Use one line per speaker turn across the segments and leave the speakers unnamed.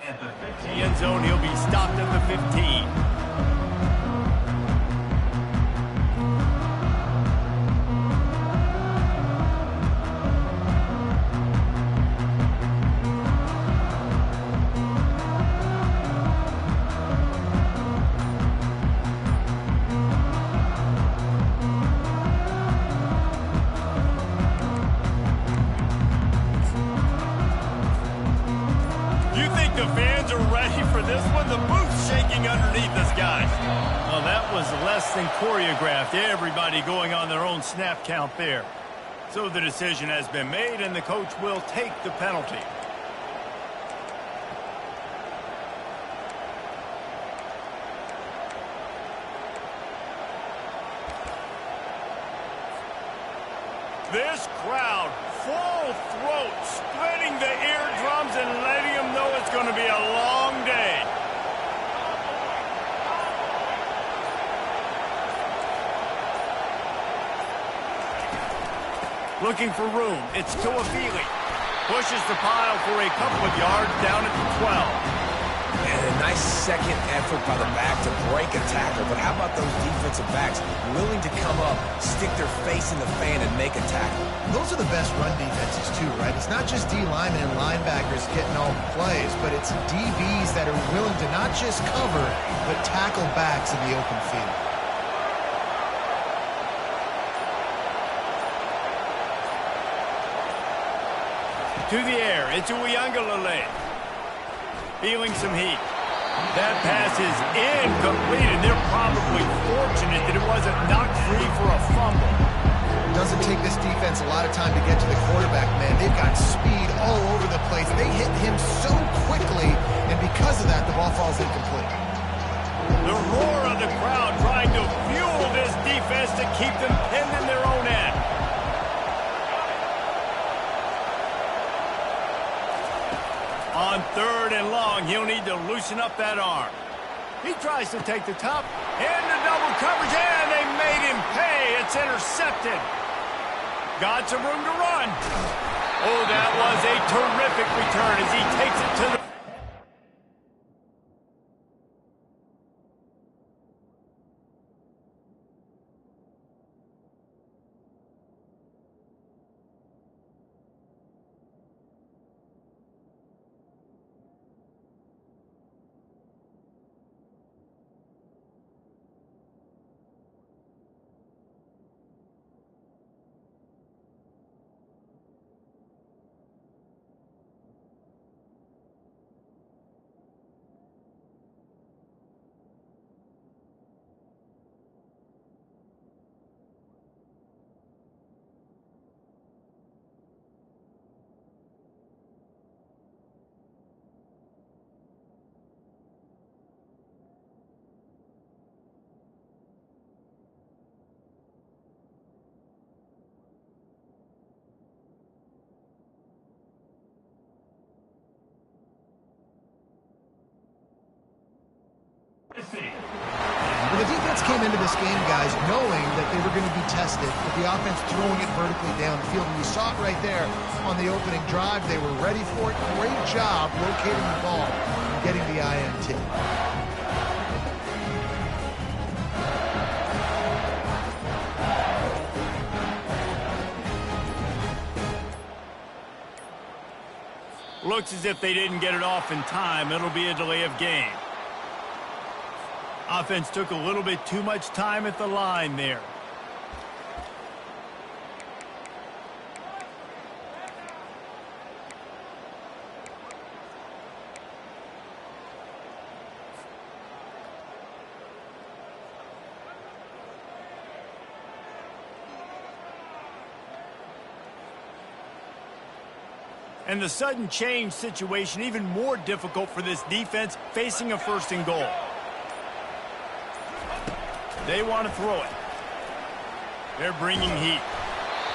At the
The end zone, he'll be stopped at the 15. You think the fans are ready for this one? The booth's shaking underneath us, guys. Well, that was less than choreographed. Everybody going on their own snap count there. So the decision has been made, and the coach will take the penalty. This crowd, full throat, splitting the eardrums and letting them know it's going to be a long day. Looking for room. It's Tuafili. Pushes the pile for a couple of yards down at the 12.
And a nice second effort by the back to break a tackle. But how about those defensive backs willing to come up, stick their face in the fan, and make a tackle?
Those are the best run defenses, too, right? It's not just D linemen and linebackers getting all the plays, but it's DBs that are willing to not just cover, but tackle backs in the open field.
To the air, it's Uiagalelei. Feeling some heat. That pass is incomplete, and they're probably fortunate that it wasn't knocked free for a fumble.
Doesn't take this defense a lot of time to get to the quarterback, man. They've got speed all over the place. They hit him so quickly, and because of that, the ball falls incomplete.
The roar of the crowd trying to fuel this defense to keep them pinned in their own end. On 3rd and long, he'll need to loosen up that arm. He tries to take the top, into double coverage, and they made him pay. It's intercepted. Got some room to run. Oh, that was a terrific return as he takes it to the...
Well, the defense came into this game, guys, knowing that they were going to be tested with the offense throwing it vertically down the field. And you saw it right there on the opening drive. They were ready for it. Great job locating the ball and getting the INT.
Looks as if they didn't get it off in time. It'll be a delay of game. Offense took a little bit too much time at the line there. And the sudden change situation even more difficult for this defense facing a 1st and goal. They want to throw it. They're bringing heat.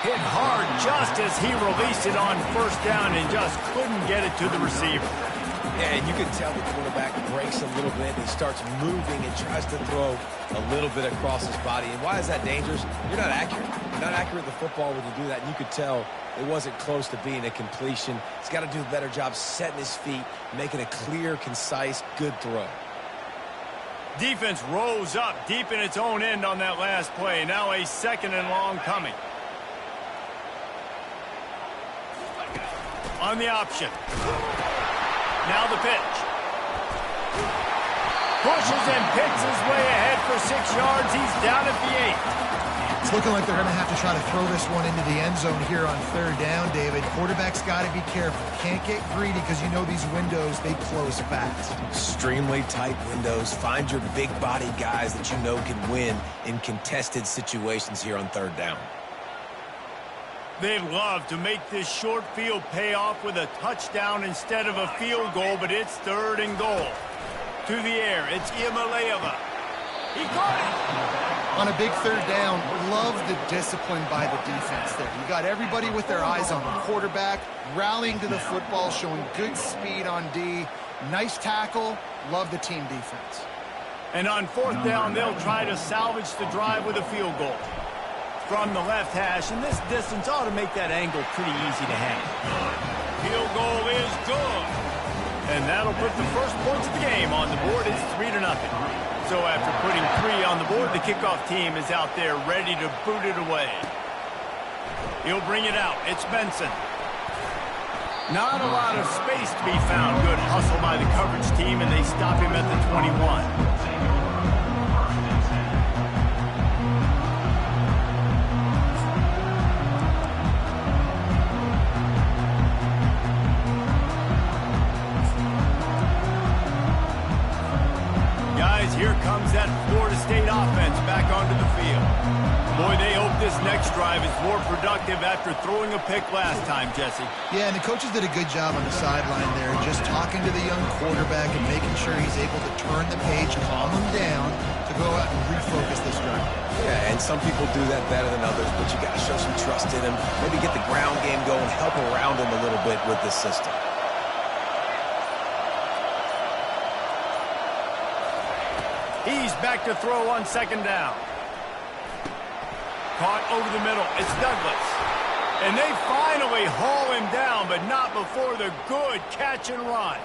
Hit hard just as he released it on 1st down and just couldn't get it to the receiver.
Yeah, and you can tell the quarterback breaks a little bit. He starts moving and tries to throw a little bit across his body. And why is that dangerous? You're not accurate. Not accurate with the football when you do that, and you could tell it wasn't close to being a completion. He's got to do a better job setting his feet, making a clear, concise, good throw.
Defense rose up deep in its own end on that last play. Now a 2nd and long coming. On the option. Now the pitch. Pushes and picks his way ahead for 6 yards. He's down at the 8.
It's looking like they're going to have to try to throw this one into the end zone here on 3rd down, David. Quarterback's got to be careful. Can't get greedy because you know these windows, they close fast.
Extremely tight windows. Find your big-bodied guys that you know can win in contested situations here on 3rd down.
They'd love to make this short field pay off with a touchdown instead of a field goal, but it's 3rd and goal. To the air, it's Iamaleava. He caught it!
On a big 3rd down, love the discipline by the defense there. You got everybody with their eyes on the quarterback, rallying to the football, showing good speed on D. Nice tackle. Love the team defense.
And on 4th down, they'll try to salvage the drive with a field goal. From the left hash, and this distance ought to make that angle pretty easy to hang. Field goal is good. And that'll put the first points of the game on the board. It's 3-0. So after putting 3 on the board, the kickoff team is out there ready to boot it away. He'll bring it out. It's Benson. Not a lot of space to be found. Good hustle by the coverage team, and they stop him at the 21. Here comes that Florida State offense back onto the field. Boy, they hope this next drive is more productive after throwing a pick last time, Jesse.
Yeah, and the coaches did a good job on the sideline there, just talking to the young quarterback and making sure he's able to turn the page, calm him down, to go out and refocus this drive.
Yeah, and some people do that better than others, but you got to show some trust in him, maybe get the ground game going, help around him a little bit with this system.
He's back to throw on 2nd down. Caught over the middle. It's Douglas. And they finally haul him down, but not before the good catch and run.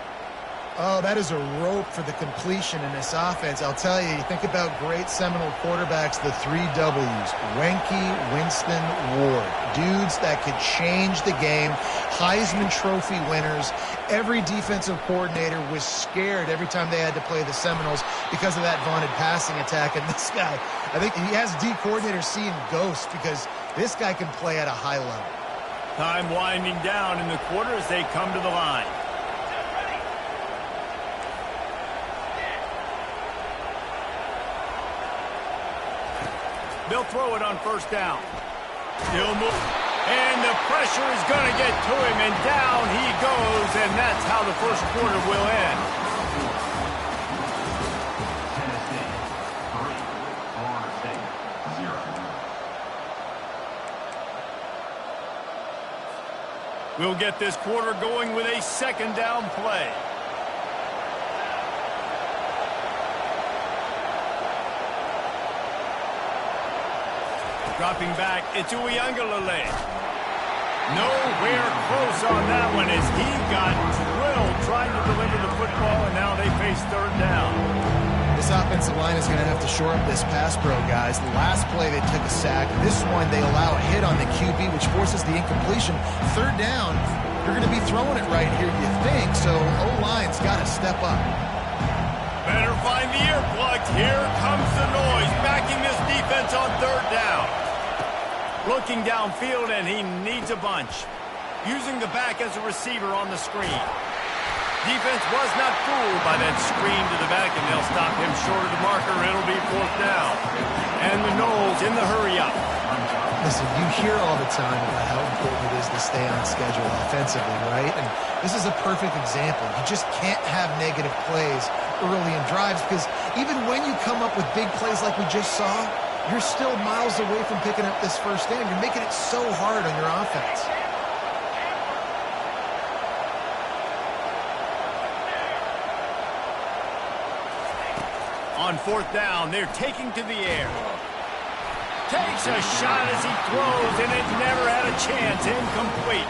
Oh, that is a rope for the completion in this offense. I'll tell you, you think about great Seminole quarterbacks, the 3 W's. Wenke, Winston, Ward. Dudes that could change the game. Heisman Trophy winners. Every defensive coordinator was scared every time they had to play the Seminoles because of that vaunted passing attack. And this guy, I think he has D coordinators seeing ghosts because this guy can play at a high level.
Time winding down in the quarter as they come to the line. They'll throw it on 1st down. Still move. And the pressure is going to get to him, and down he goes, and that's how the first quarter will end.
Tennessee, 3, Florida State, 0.
We'll get this quarter going with a 2nd down play. Dropping back, it's Uiagalelei. Nowhere close on that one as he got drilled trying to deliver the football, and now they face 3rd down.
This offensive line is going to have to shore up this pass pro, guys. The last play they took a sack. This one they allow a hit on the QB, which forces the incompletion. 3rd down, you're going to be throwing it right here, you think, so O-line's got to step up.
Better find the earplugs. Here comes the noise, backing this defense on 3rd down. Looking downfield, and he needs a bunch. Using the back as a receiver on the screen. Defense was not fooled by that screen to the back, and they'll stop him short of the marker. It'll be 4th down. And the Noles in the hurry-up.
Listen, you hear all the time about how important it is to stay on schedule offensively, right? And this is a perfect example. You just can't have negative plays early in drives because even when you come up with big plays like we just saw, you're still miles away from picking up this 1st down. You're making it so hard on your offense. On 4th down, they're taking to the air.
Takes a shot as he throws, and it never had a chance. Incomplete.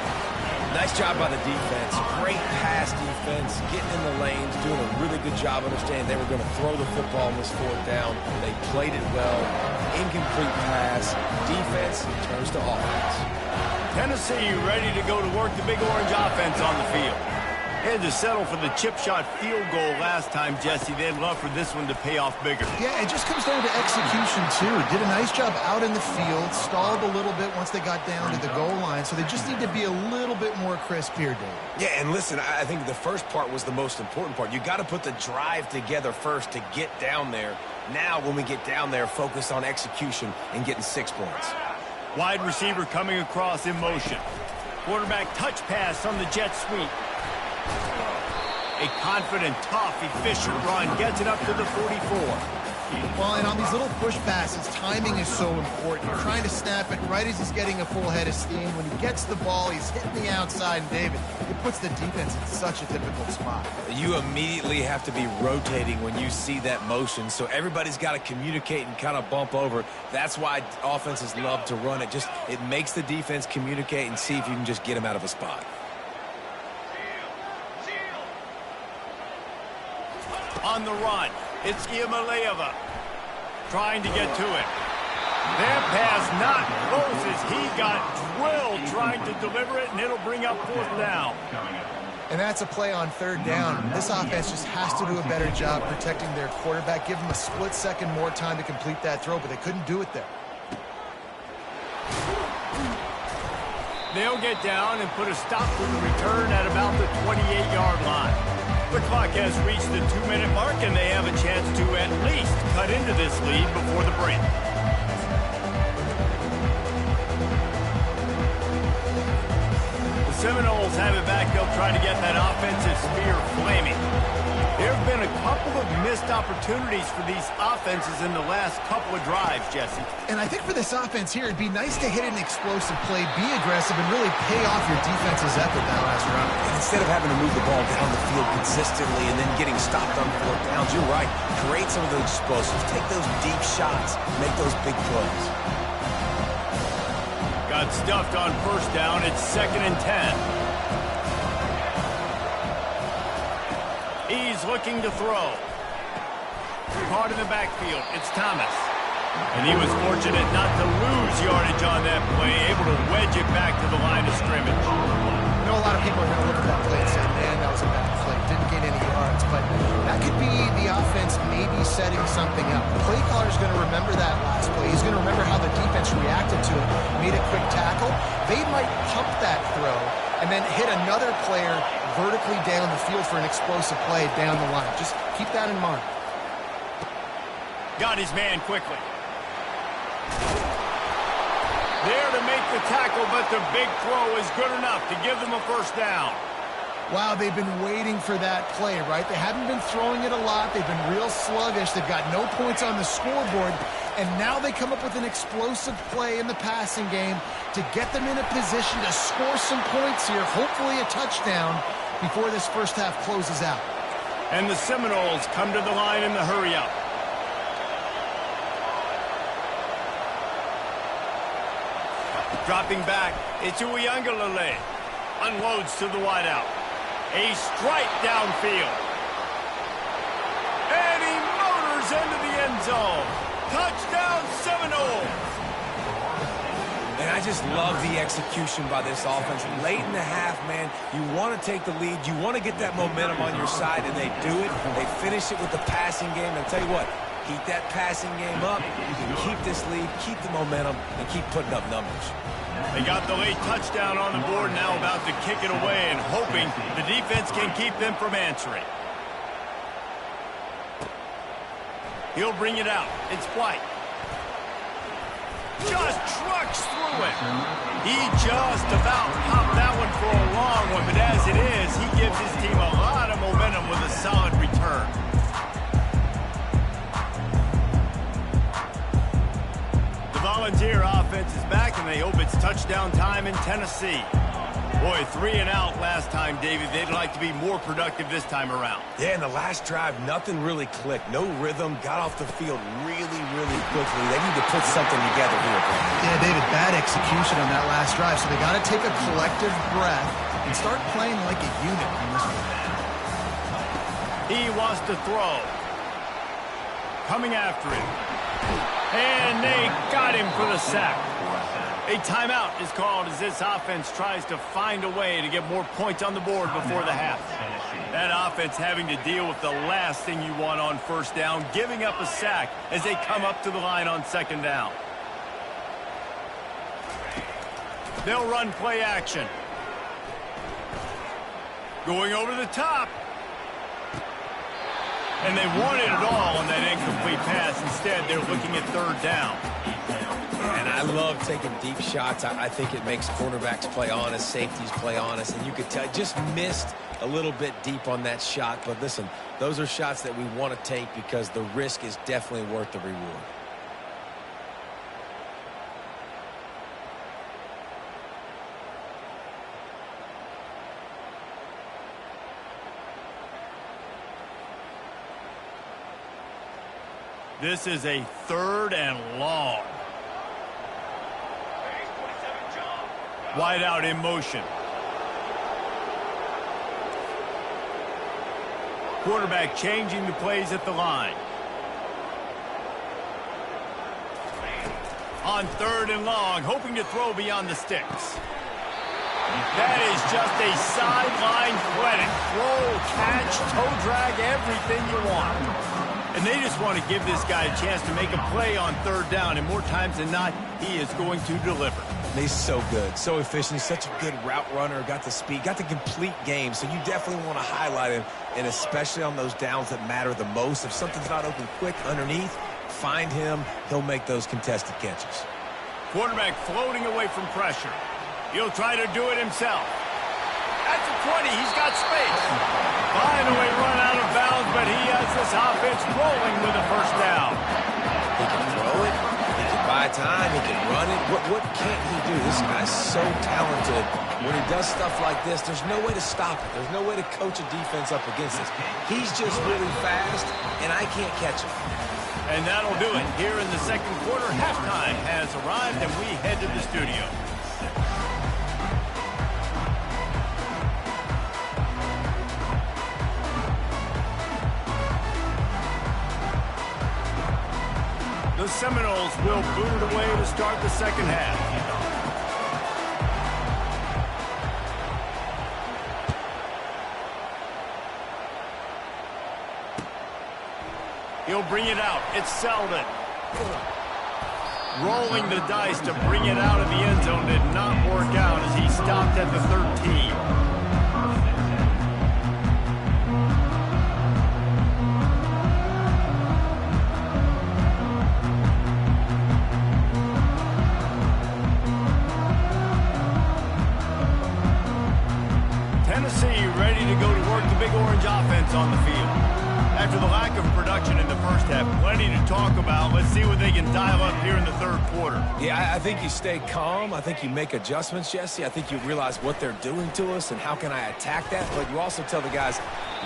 Nice job by the defense. Great pass defense, getting in the lanes, doing a really good job understanding they were going to throw the football on this fourth down. They played it well. Incomplete pass. Defense turns to offense.
Tennessee ready to go to work the Big Orange offense on the field. Had to settle for the chip shot field goal last time, Jesse. They'd love for this one to pay off bigger.
Yeah, it just comes down to execution, too. Did a nice job out in the field, stalled a little bit once they got down to the goal line, so they just need to be a little bit more crisp here, Dave.
Yeah, and listen, I think the first part was the most important part. You got to put the drive together first to get down there. Now, when we get down there, focus on execution and getting 6 points.
Wide receiver coming across in motion. Quarterback touch pass on the jet sweep. A confident, tough, efficient run gets it up to the 44.
Well, and on these little push passes, timing is so important. You're trying to snap it right as he's getting a full head of steam. When he gets the ball, he's hitting the outside, and David, it puts the defense in such a difficult spot.
You immediately have to be rotating when you see that motion, so everybody's got to communicate and kind of bump over. That's why offenses love to run it. It makes the defense communicate and see if you can just get them out of a spot.
On the run, it's Iamaleava trying to get to it. That pass not close as he got drilled trying to deliver it, and it'll bring up fourth down.
And that's a play on third down. This offense just has to do a better job protecting their quarterback. Give them a split second more time to complete that throw, but they couldn't do it there.
They'll get down and put a stop to the return at about the 28-yard line. The clock has reached the 2-minute mark, and they have a chance to at least cut into this lead before the break. The Seminoles have it back. They'll try to get that offensive spear flaming. There have been a couple of missed opportunities for these offenses in the last couple of drives, Jesse.
And I think for this offense here, it'd be nice to hit an explosive play, be aggressive, and really pay off your defense's effort that last run.
And instead of having to move the ball down the field consistently and then getting stopped on fourth downs, you're right. Create some of those explosives. Take those deep shots. Make those big plays.
Got stuffed on first down. It's 2nd and 10. He's looking to throw. Caught in the backfield. It's Thomas. And he was fortunate not to lose yardage on that play, able to wedge it back to the line of scrimmage.
I know a lot of people are going to look at that play and say, man, that was a bad play. Didn't gain any yards. But that could be the offense maybe setting something up. The play caller is going to remember that last play. He's going to remember how the defense reacted to it, made a quick tackle. They might pump that throw and then hit another player vertically down the field for an explosive play down the line. Just keep that in mind.
Got his man quickly. There to make the tackle, but the big throw is good enough to give them a first down.
Wow, they've been waiting for that play, right? They haven't been throwing it a lot. They've been real sluggish. They've got no points on the scoreboard. And now they come up with an explosive play in the passing game to get them in a position to score some points here, hopefully a touchdown, before this first half closes out.
And the Seminoles come to the line in the hurry-up. Dropping back, it's Uiagalelei. Unloads to the wideout. A strike downfield. And he motors into the end zone. Touchdown Seminoles.
And I just love the execution by this offense. Late in the half, man, you want to take the lead. You want to get that momentum on your side, and they do it. They finish it with the passing game. And I'll tell you what, keep that passing game up. You can keep this lead, keep the momentum, and keep putting up numbers.
They got the late touchdown on the board, now about to kick it away and hoping the defense can keep them from answering. He'll bring it out. It's White. Just trucks through it. He just about popped that one for a long one, but as it is, he gives his team a lot of momentum with a solid return. The Volunteer offense is back, and they hope it's touchdown time in Tennessee. Boy, 3 and out last time, David. They'd like to be more productive this time around.
Yeah, in the last drive, nothing really clicked. No rhythm, got off the field really, really quickly. They need to put something together here, Brandon.
Yeah, David, bad execution on that last drive, so they got to take a collective breath and start playing like a unit on this one.
He wants to throw. Coming after him. And they got him for the sack. A timeout is called as this offense tries to find a way to get more points on the board before the half. That offense having to deal with the last thing you want on first down, giving up a sack as they come up to the line on second down. They'll run play action. Going over the top. And they wanted it all on that incomplete pass. Instead, they're looking at third down.
And I love taking deep shots. I think it makes cornerbacks play honest, safeties play honest, and you could tell just missed a little bit deep on that shot. But listen, those are shots that we want to take because the risk is definitely worth the reward.
This is a 3rd and long. Wide out in motion. Quarterback changing the plays at the line. On 3rd and long, hoping to throw beyond the sticks. That is just a sideline credit. Roll, catch, toe drag, everything you want. And they just want to give this guy a chance to make a play on 3rd down. And more times than not, he is going to deliver.
He's so good, so efficient, such a good route runner, got the speed, got the complete game, so you definitely want to highlight him, and especially on those downs that matter the most. If something's not open quick underneath, find him, he'll make those contested catches.
Quarterback floating away from pressure. He'll try to do it himself. At the 20, he's got space. Finally run out of bounds, but he has this offense rolling with a first down.
He can throw it. He can buy time. He can run it. What can't he do? This guy's so talented. When he does stuff like this, there's no way to stop it. There's no way to coach a defense up against this. He's just really fast, and I can't catch him.
And that'll do it. Here in the second quarter, halftime has arrived, and we head to the studio. The Seminoles will boot it away to start the second half. He'll bring it out. It's Selden. Rolling the dice to bring it out of the end zone did not work out as he stopped at the 13. Tennessee ready to go to work the Big Orange offense on the field. After the lack of production in the first half, plenty to talk about. Let's see what they can dial up here in the third quarter.
Yeah, I think you stay calm. I think you make adjustments, Jesse. I think you realize what they're doing to us and how can I attack that. But you also tell the guys,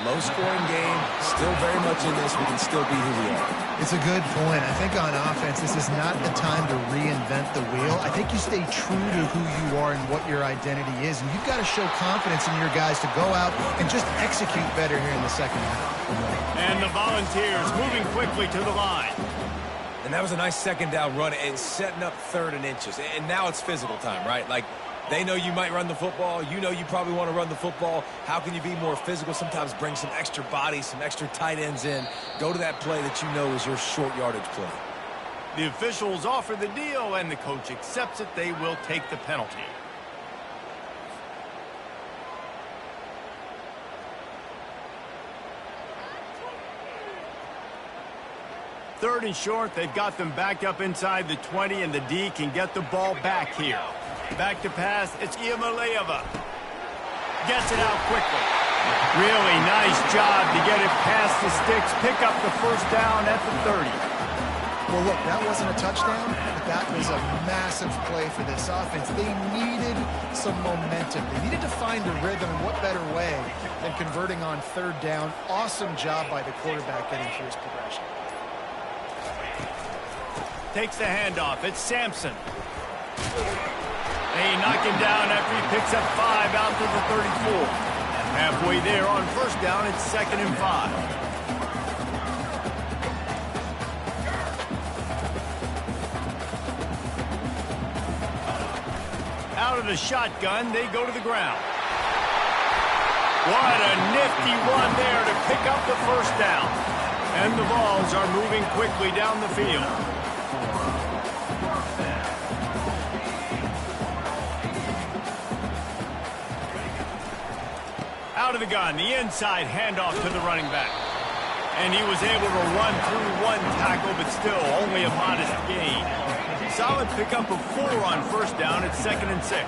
low-scoring game, still very much in this. We can still be who we are.
It's a good point. I think on offense, this is not the time to reinvent the wheel. I think you stay true to who you are and what your identity is. And you've got to show confidence in your guys to go out and just execute better here in the second half.
And the Volunteers moving quickly to the line.
And that was a nice second down run and setting up 3rd and inches. And now it's physical time, right? Like, they know you might run the football. You know you probably want to run the football. How can you be more physical? Sometimes bring some extra bodies, some extra tight ends in. Go to that play that you know is your short yardage play.
The officials offer the deal, and the coach accepts it. They will take the penalty. Third and short, they've got them back up inside the 20, and the D can get the ball back here. Back to pass, it's Iamaleava. Gets it out quickly. Really nice job to get it past the sticks, pick up the first down at the 30.
Well, look, that wasn't a touchdown, but that was a massive play for this offense. They needed some momentum. They needed to find a rhythm, and what better way than converting on third down. Awesome job by the quarterback getting through his progression.
Takes the handoff. It's Sampson. They knock him down after he picks up 5 out to the 34. Halfway there on first down, it's 2nd and 5. Out of the shotgun, they go to the ground. What a nifty run there to pick up the first down. And the Vols are moving quickly down the field. Out of the gun, the inside handoff to the running back. And he was able to run through 1 tackle, but still only a modest gain. Solid pickup of 4 on first down. It's 2nd and 6.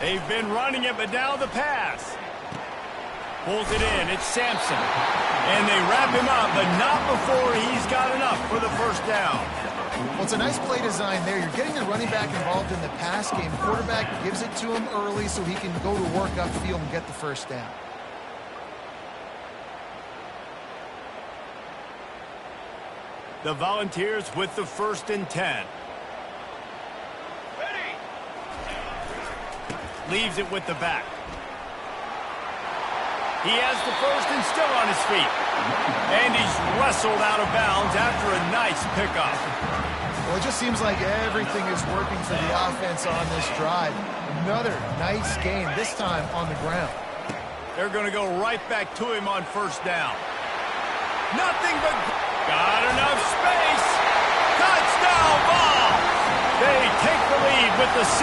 They've been running it, but now the pass. Pulls it in. It's Sampson. And they wrap him up, but not before he's got enough for the first down.
Well, it's a nice play design there. You're getting the running back involved in the pass game. Quarterback gives it to him early so he can go to work upfield and get the first down.
The Volunteers with the 1st and 10. Ready. Leaves it with the back. He has the first and still on his feet. And he's wrestled out of bounds after a nice pickup.
Well, it just seems like everything is working for the offense on this drive. Another nice game, this time on the ground.
They're going to go right back to him on first down. Nothing but... Got enough space. Touchdown ball. They take the lead with the 6.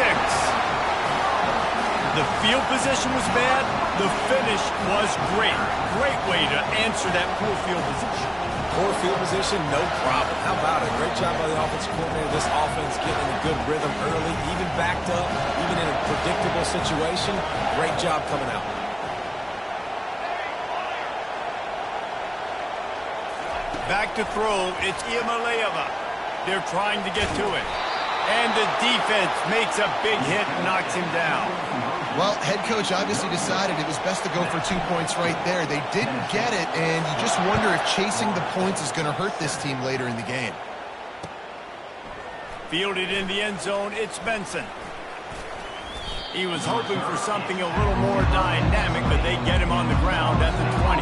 The field position was bad. The finish was great. Great way to answer that poor field position.
Poor field position, no problem. How about it? Great job by the offensive coordinator. This offense getting in a good rhythm early, even backed up, even in a predictable situation. Great job coming out.
Back to throw, it's Iamaleava. They're trying to get to it. And the defense makes a big hit and knocks him down.
Well, head coach obviously decided it was best to go for 2 points right there. They didn't get it, and you just wonder if chasing the points is going to hurt this team later in the game.
Fielded in the end zone, it's Benson. He was hoping for something a little more dynamic, but they get him on the ground at the 20.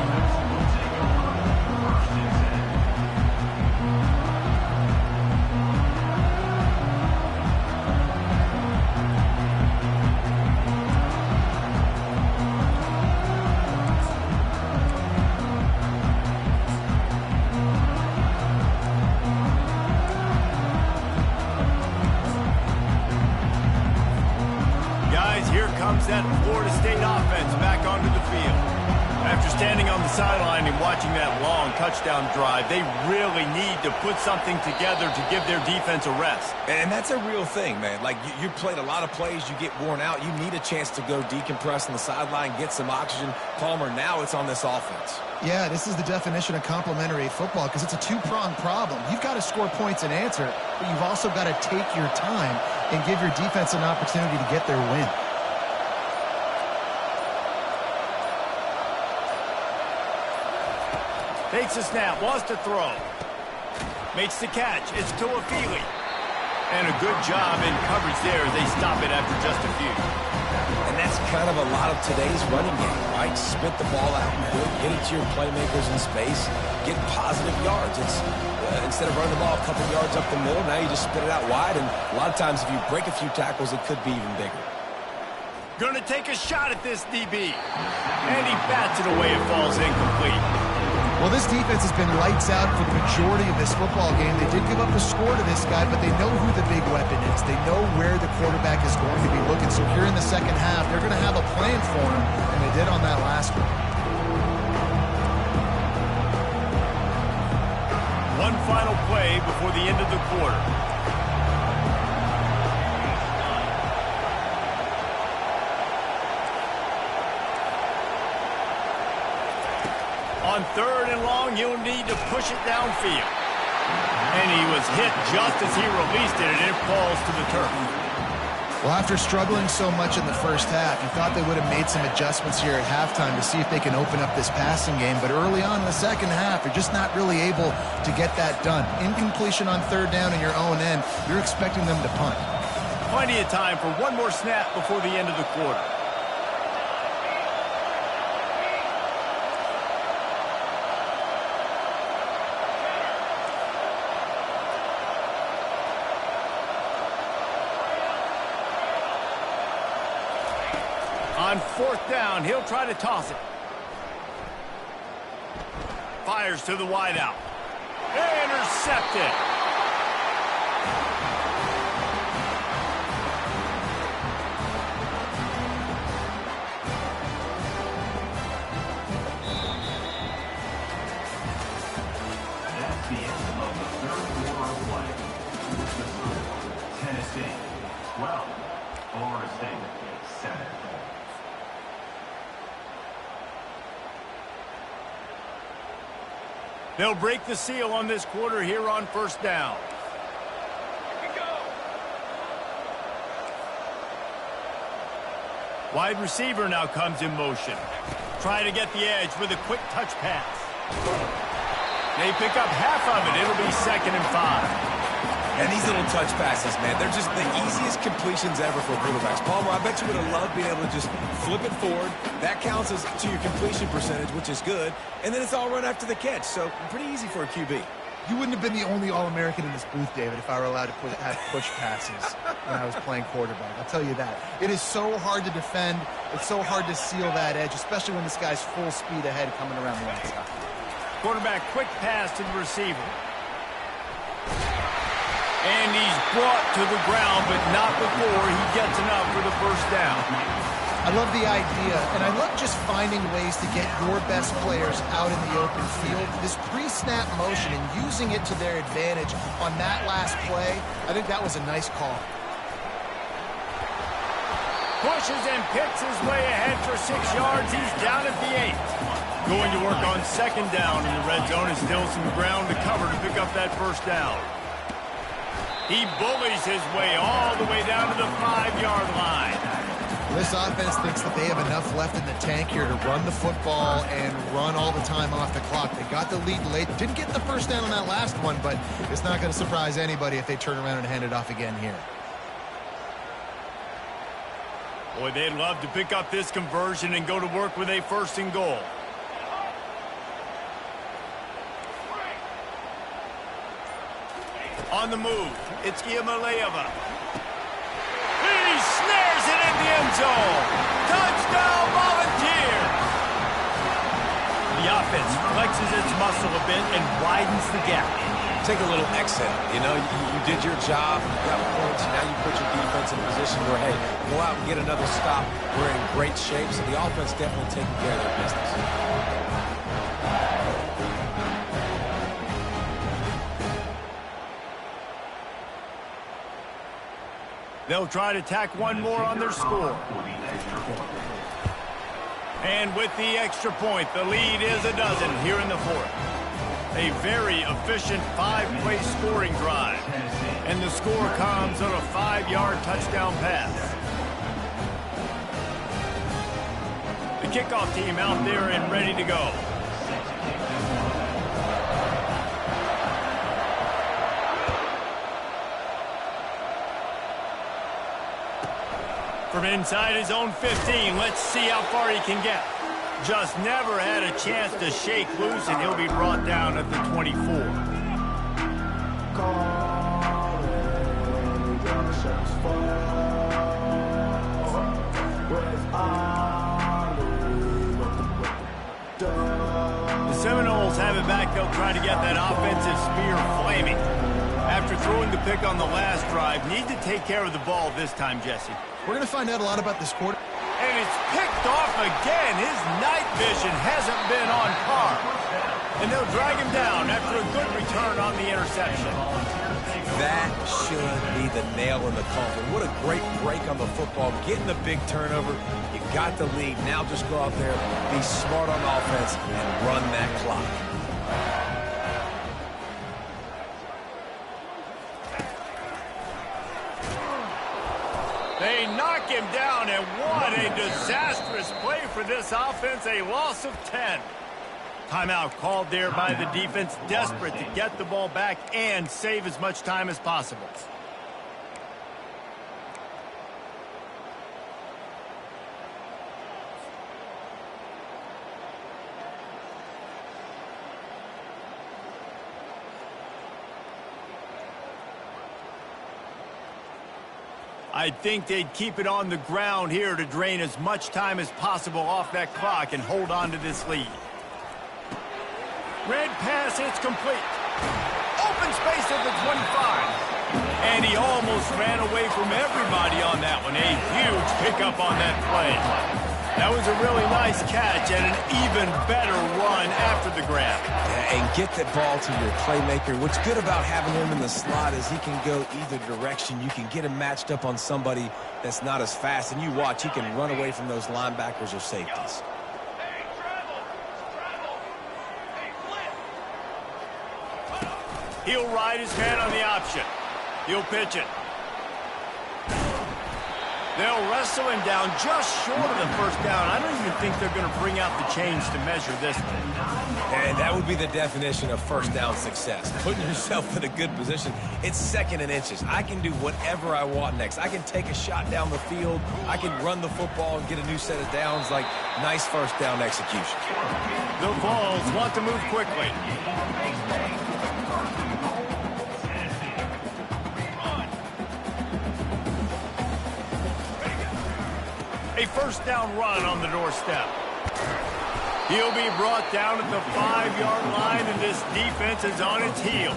That Florida State offense back onto the field. After standing on the sideline and watching that long touchdown drive, they really need to put something together to give their defense a rest.
And that's a real thing, man. Like, you played a lot of plays, you get worn out, you need a chance to go decompress on the sideline, get some oxygen. Palmer, now it's on this offense.
Yeah, this is the definition of complementary football because it's a two-pronged problem. You've got to score points and answer, but you've also got to take your time and give your defense an opportunity to get their win.
Takes a snap, wants to throw. Makes the catch. It's Tuafili. And a good job in coverage there. They stop it after just a few.
And that's kind of a lot of today's running game, right? Spit the ball out good, get it to your playmakers in space, get positive yards. It's instead of running the ball a couple yards up the middle, now you just spit it out wide. And a lot of times if you break a few tackles, it could be even bigger.
Going to take a shot at this DB. And he bats it away. It falls incomplete.
Well, this defense has been lights out for the majority of this football game. They did give up a score to this guy, but they know who the big weapon is. They know where the quarterback is going to be looking. So here in the second half, they're going to have a plan for him, and they did on that last one.
One final play before the end of the quarter. On 3rd and long, you'll need to push it downfield. And he was hit just as he released it, and it falls to the turf.
Well, after struggling so much in the first half, you thought they would have made some adjustments here at halftime to see if they can open up this passing game. But early on in the second half, they're just not really able to get that done. Incompletion on third down in your own end, you're expecting them to punt.
Plenty of time for one more snap before the end of the quarter. On fourth down, he'll try to toss it. Fires to the wideout. Intercepted.
That's the end of the third quarter of play. Tennessee 12, Florida State 7.
They'll break the seal on this quarter here on first down. Wide receiver now comes in motion. Try to get the edge with a quick touch pass. They pick up half of it. It'll be 2nd and 5.
And these little touch passes, man, they're just the easiest completions ever for quarterbacks. Palmer, I bet you would have loved being able to just flip it forward. That counts as to your completion percentage, which is good. And then it's all run after the catch, so pretty easy for a QB.
You wouldn't have been the only All-American in this booth, David, if I were allowed to have push passes when I was playing quarterback. I'll tell you that. It is so hard to defend. It's so hard to seal that edge, especially when this guy's full speed ahead coming around the outside.
Quarterback quick pass to the receiver. And he's brought to the ground, but not before he gets enough for the first down.
I love the idea, and I love just finding ways to get your best players out in the open field. This pre-snap motion and using it to their advantage on that last play, I think that was a nice call.
Pushes and picks his way ahead for 6 yards. He's down at the 8. Going to work on second down in the red zone, and still some ground to cover to pick up that first down. He bullies his way all the way down to the 5-yard line.
This offense thinks that they have enough left in the tank here to run the football and run all the time off the clock. They got the lead late. Didn't get the first down on that last one, but it's not going to surprise anybody if they turn around and hand it off again here.
Boy, they'd love to pick up this conversion and go to work with a 1st and goal. On the move, it's Iamaleava. He snares it in the end zone. Touchdown, Volunteers! The offense flexes its muscle a bit and widens the gap.
Take a little exhale. You know, you did your job, you got points, now you put your defense in a position where, hey, go out and get another stop. We're in great shape, so the offense definitely taking care of their business.
They'll try to tack one more on their score. And with the extra point, the lead is a dozen here in the 4th. A very efficient 5-play scoring drive. And the score comes on a 5-yard touchdown pass. The kickoff team out there and ready to go. From inside his own 15, let's see how far he can get. Just never had a chance to shake loose, and he'll be brought down at the 24. The Seminoles have it back. They'll try to get that offensive spear flaming. After throwing the pick on the last drive, need to take care of the ball this time, Jesse.
We're going to find out a lot about this quarter.
And it's picked off again. His night vision hasn't been on par. And they'll drag him down after a good return on the interception.
That should be the nail in the coffin. What a great break on the football. Getting the big turnover. You got the lead. Now just go out there, be smart on offense, and run that clock.
They knock him down, and what a disastrous play for this offense. A loss of 10. Timeout called there by the defense, desperate to get the ball back and save as much time as possible. I think they'd keep it on the ground here to drain as much time as possible off that clock and hold on to this lead. Red pass, it's complete. Open space at the 25. And he almost ran away from everybody on that one. A huge pickup on that play. That was a really nice catch and an even better run after the grab.
Yeah, and get that ball to your playmaker. What's good about having him in the slot is he can go either direction. You can get him matched up on somebody that's not as fast. And you watch, he can run away from those linebackers or safeties.
He'll ride his man on the option. He'll pitch it. They'll wrestle him down just short of the first down. I don't even think they're going to bring out the chains to measure this one.
And that would be the definition of first down success. Putting yourself in a good position. It's second and inches. I can do whatever I want next. I can take a shot down the field. I can run the football and get a new set of downs. Like, nice first down execution.
The Vols want to move quickly. A first down run on the doorstep. He'll be brought down at the 5-yard line, and this defense is on its heels.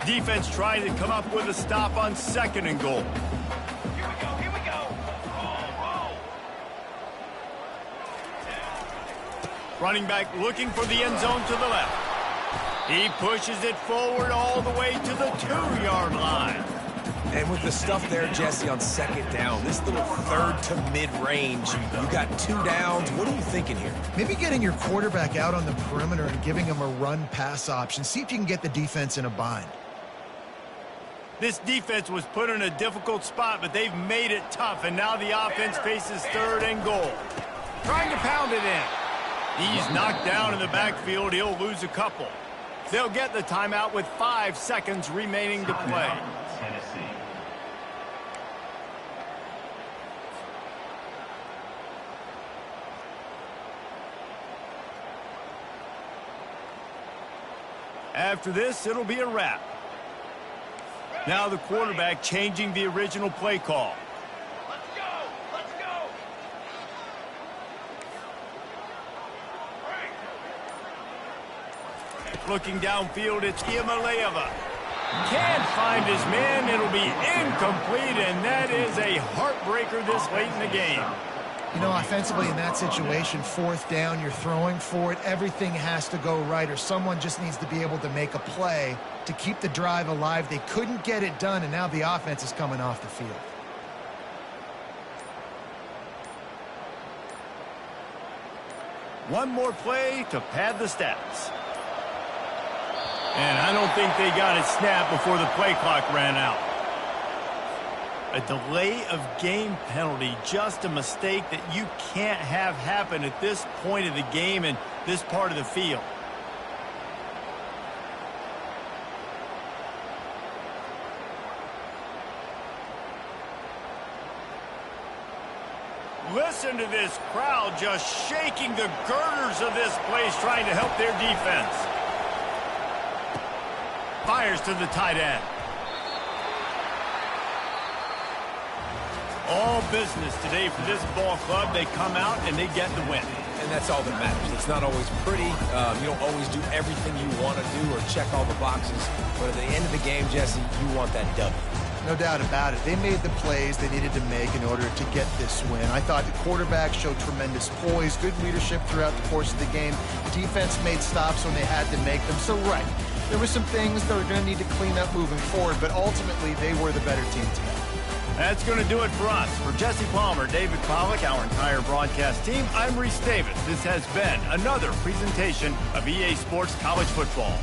Defense trying to come up with a stop on 2nd and goal.
Here we go. Roll.
Running back looking for the end zone to the left. He pushes it forward all the way to the 2-yard line.
And with the stuff there, Jesse, on 2nd down, this little third to mid-range, you got 2 downs. What are you thinking here?
Maybe getting your quarterback out on the perimeter and giving him a run-pass option. See if you can get the defense in a bind.
This defense was put in a difficult spot, but they've made it tough, and now the offense faces 3rd and goal. Trying to pound it in. He's knocked down in the backfield. He'll lose a couple. They'll get the timeout with 5 seconds remaining to play. After this, it'll be a wrap. Now the quarterback changing the original play call.
Let's go.
Looking downfield, it's Iamaleava. Can't find his man. It'll be incomplete, and that is a heartbreaker this late in the game.
You know, offensively in that situation, 4th down, you're throwing for it. Everything has to go right, or someone just needs to be able to make a play to keep the drive alive. They couldn't get it done, and now the offense is coming off the field.
One more play to pad the stats. And I don't think they got it snapped before the play clock ran out. A delay of game penalty, just a mistake that you can't have happen at this point of the game and this part of the field. Listen to this crowd just shaking the girders of this place, trying to help their defense. Fires to the tight end. All business today for this ball club. They come out and they get the win.
And that's all that matters. It's not always pretty. You don't always do everything you want to do or check all the boxes. But at the end of the game, Jesse, you want that W.
No doubt about it. They made the plays they needed to make in order to get this win. I thought the quarterback showed tremendous poise, good leadership throughout the course of the game. Defense made stops when they had to make them. So, right, there were some things that were going to need to clean up moving forward, but ultimately they were the better team today.
That's going to do it for us. For Jesse Palmer, David Pollack, our entire broadcast team, I'm Reese Davis. This has been another presentation of EA Sports College Football.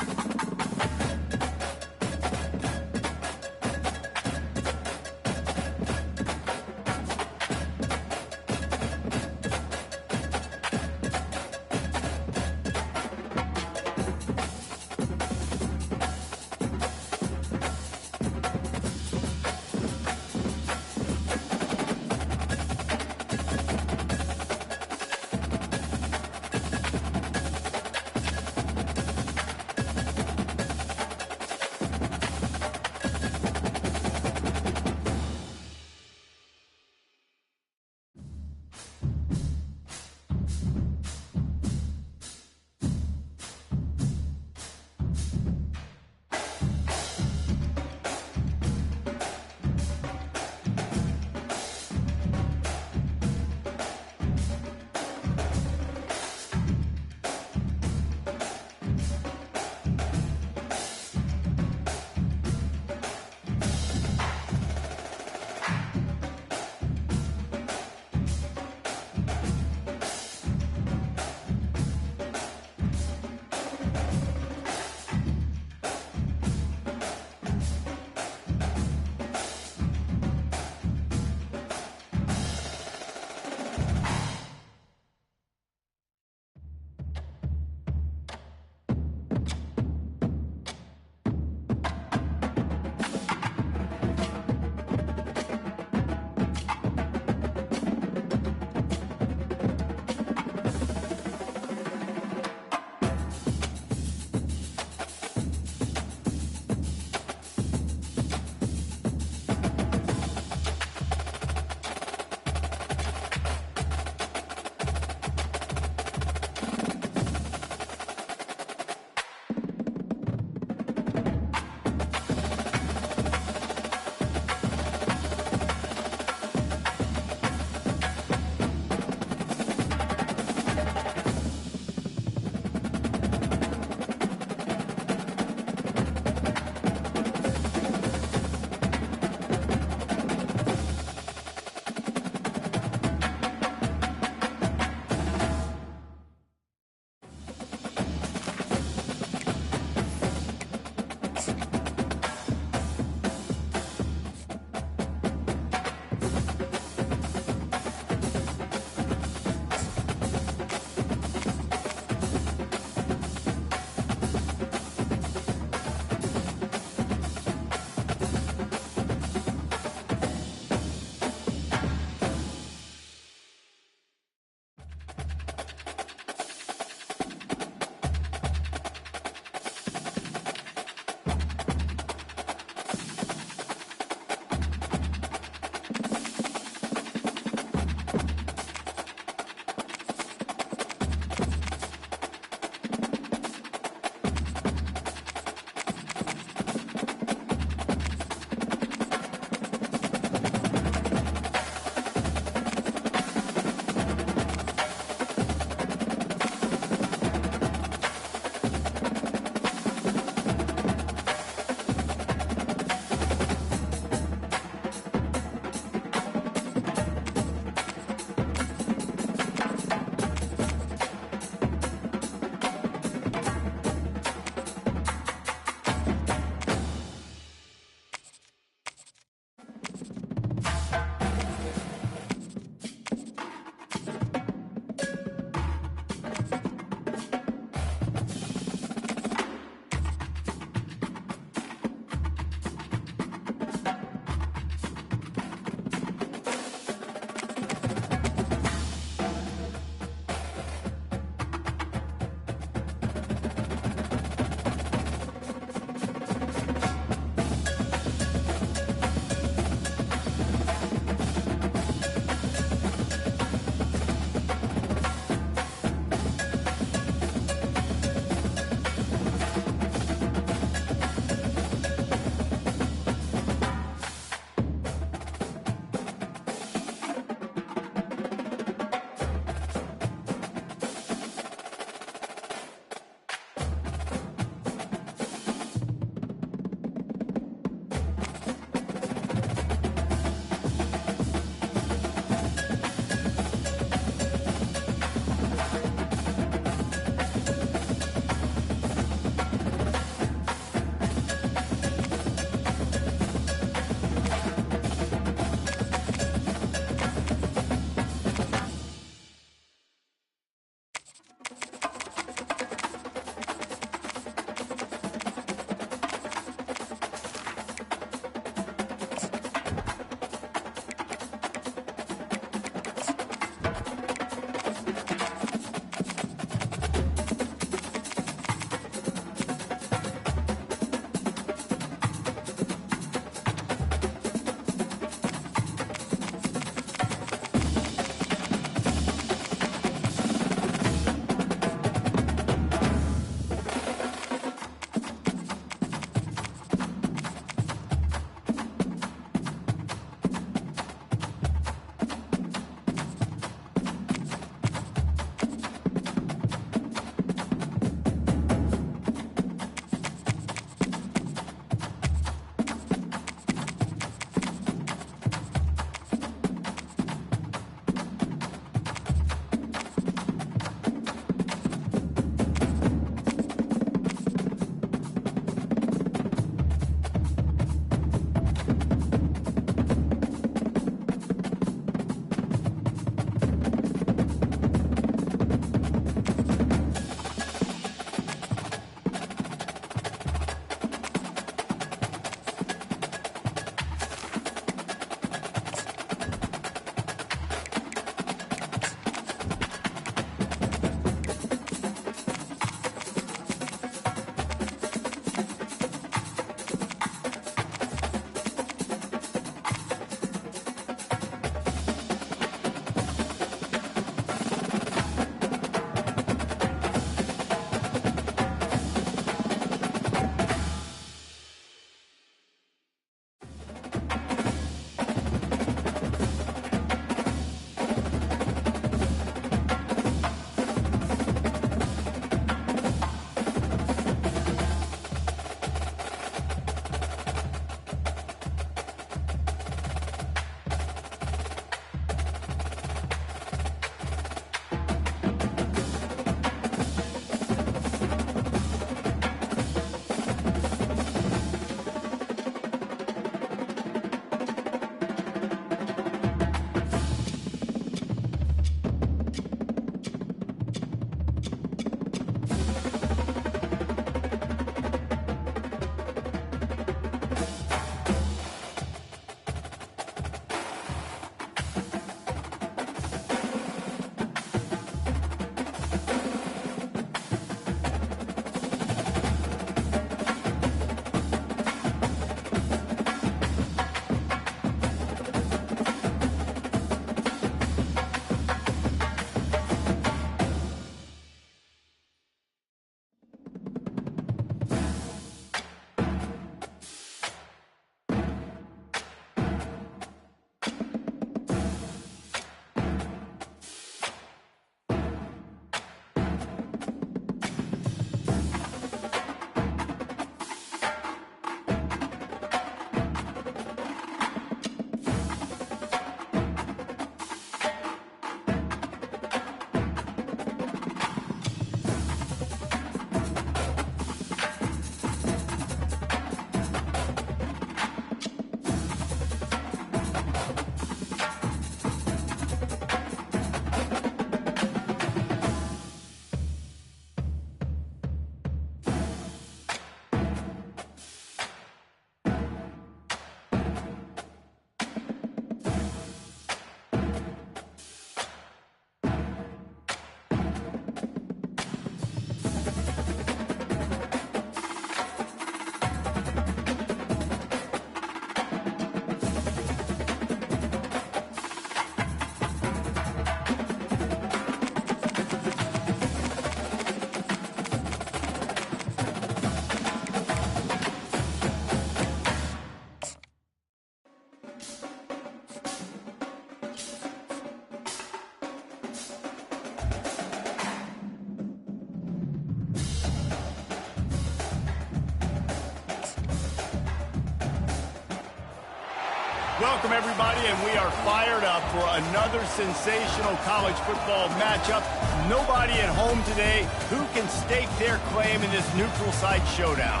Welcome, everybody, and we are fired up for another sensational college football matchup. Nobody at home today who can stake their claim in this neutral site showdown.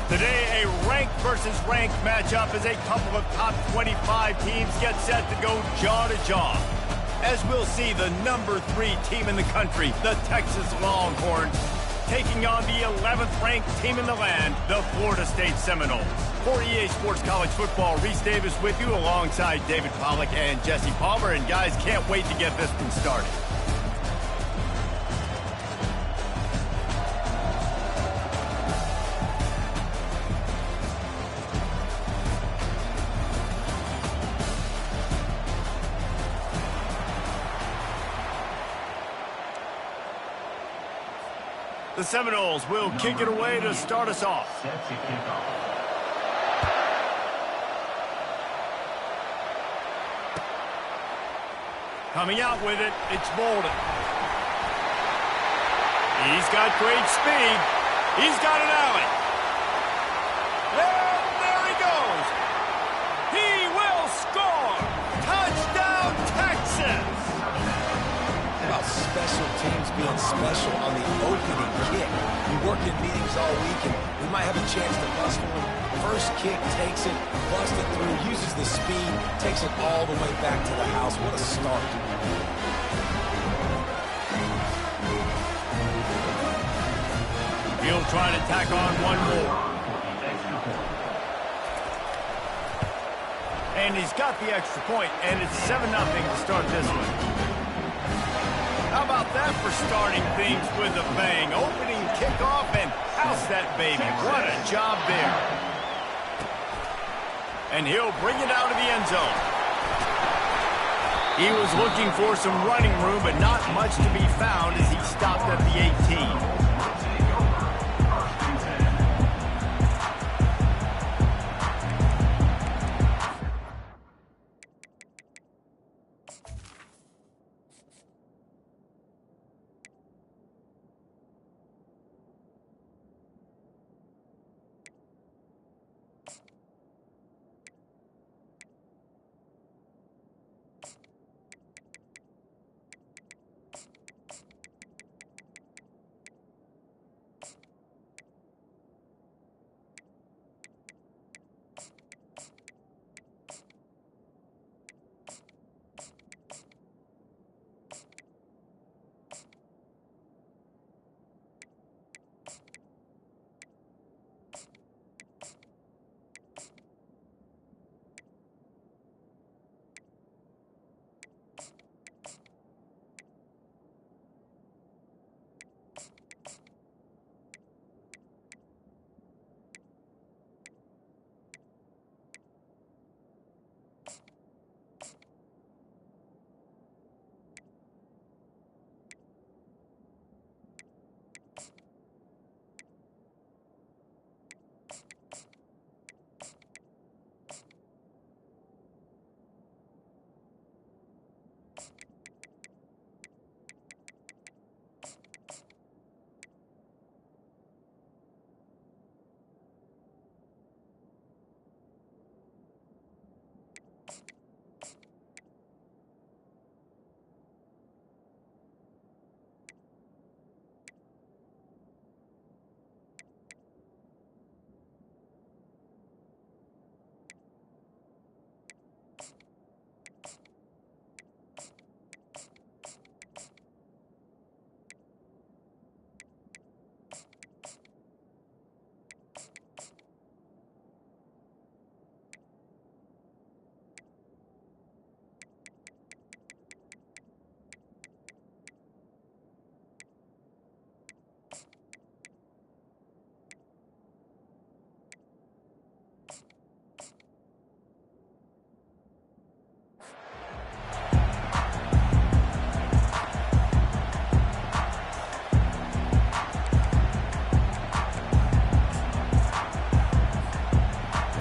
Today, a ranked versus ranked matchup as a couple of top 25 teams get set to go jaw to jaw. As we'll see, the number 3 team in the country, the Texas Longhorns, taking on the 11th ranked team in the land, the Florida State Seminoles. For EA Sports College Football, Reese Davis with you alongside David Pollack and Jesse Palmer. And guys, can't wait to get this one started. The Seminoles will kick it away to start us off.
Set to kick off.
Coming out with it, it's Bolden. He's got great speed. He's got an alley. And there he goes. He will score. Touchdown, Texas.
About special teams being special on the opening kick. We work in meetings all week, and we might have a chance to bust one. First kick, takes it, busts it through, uses the speed, takes it all the way back to the house. What a start.
He'll try to tack on one more. And he's got the extra point, and it's 7-0 to start this one. How about that for starting things with a bang? Opening kickoff and house that baby. What a job there. And he'll bring it out of the end zone. He was looking for some running room, but not much to be found as he stopped at the 18.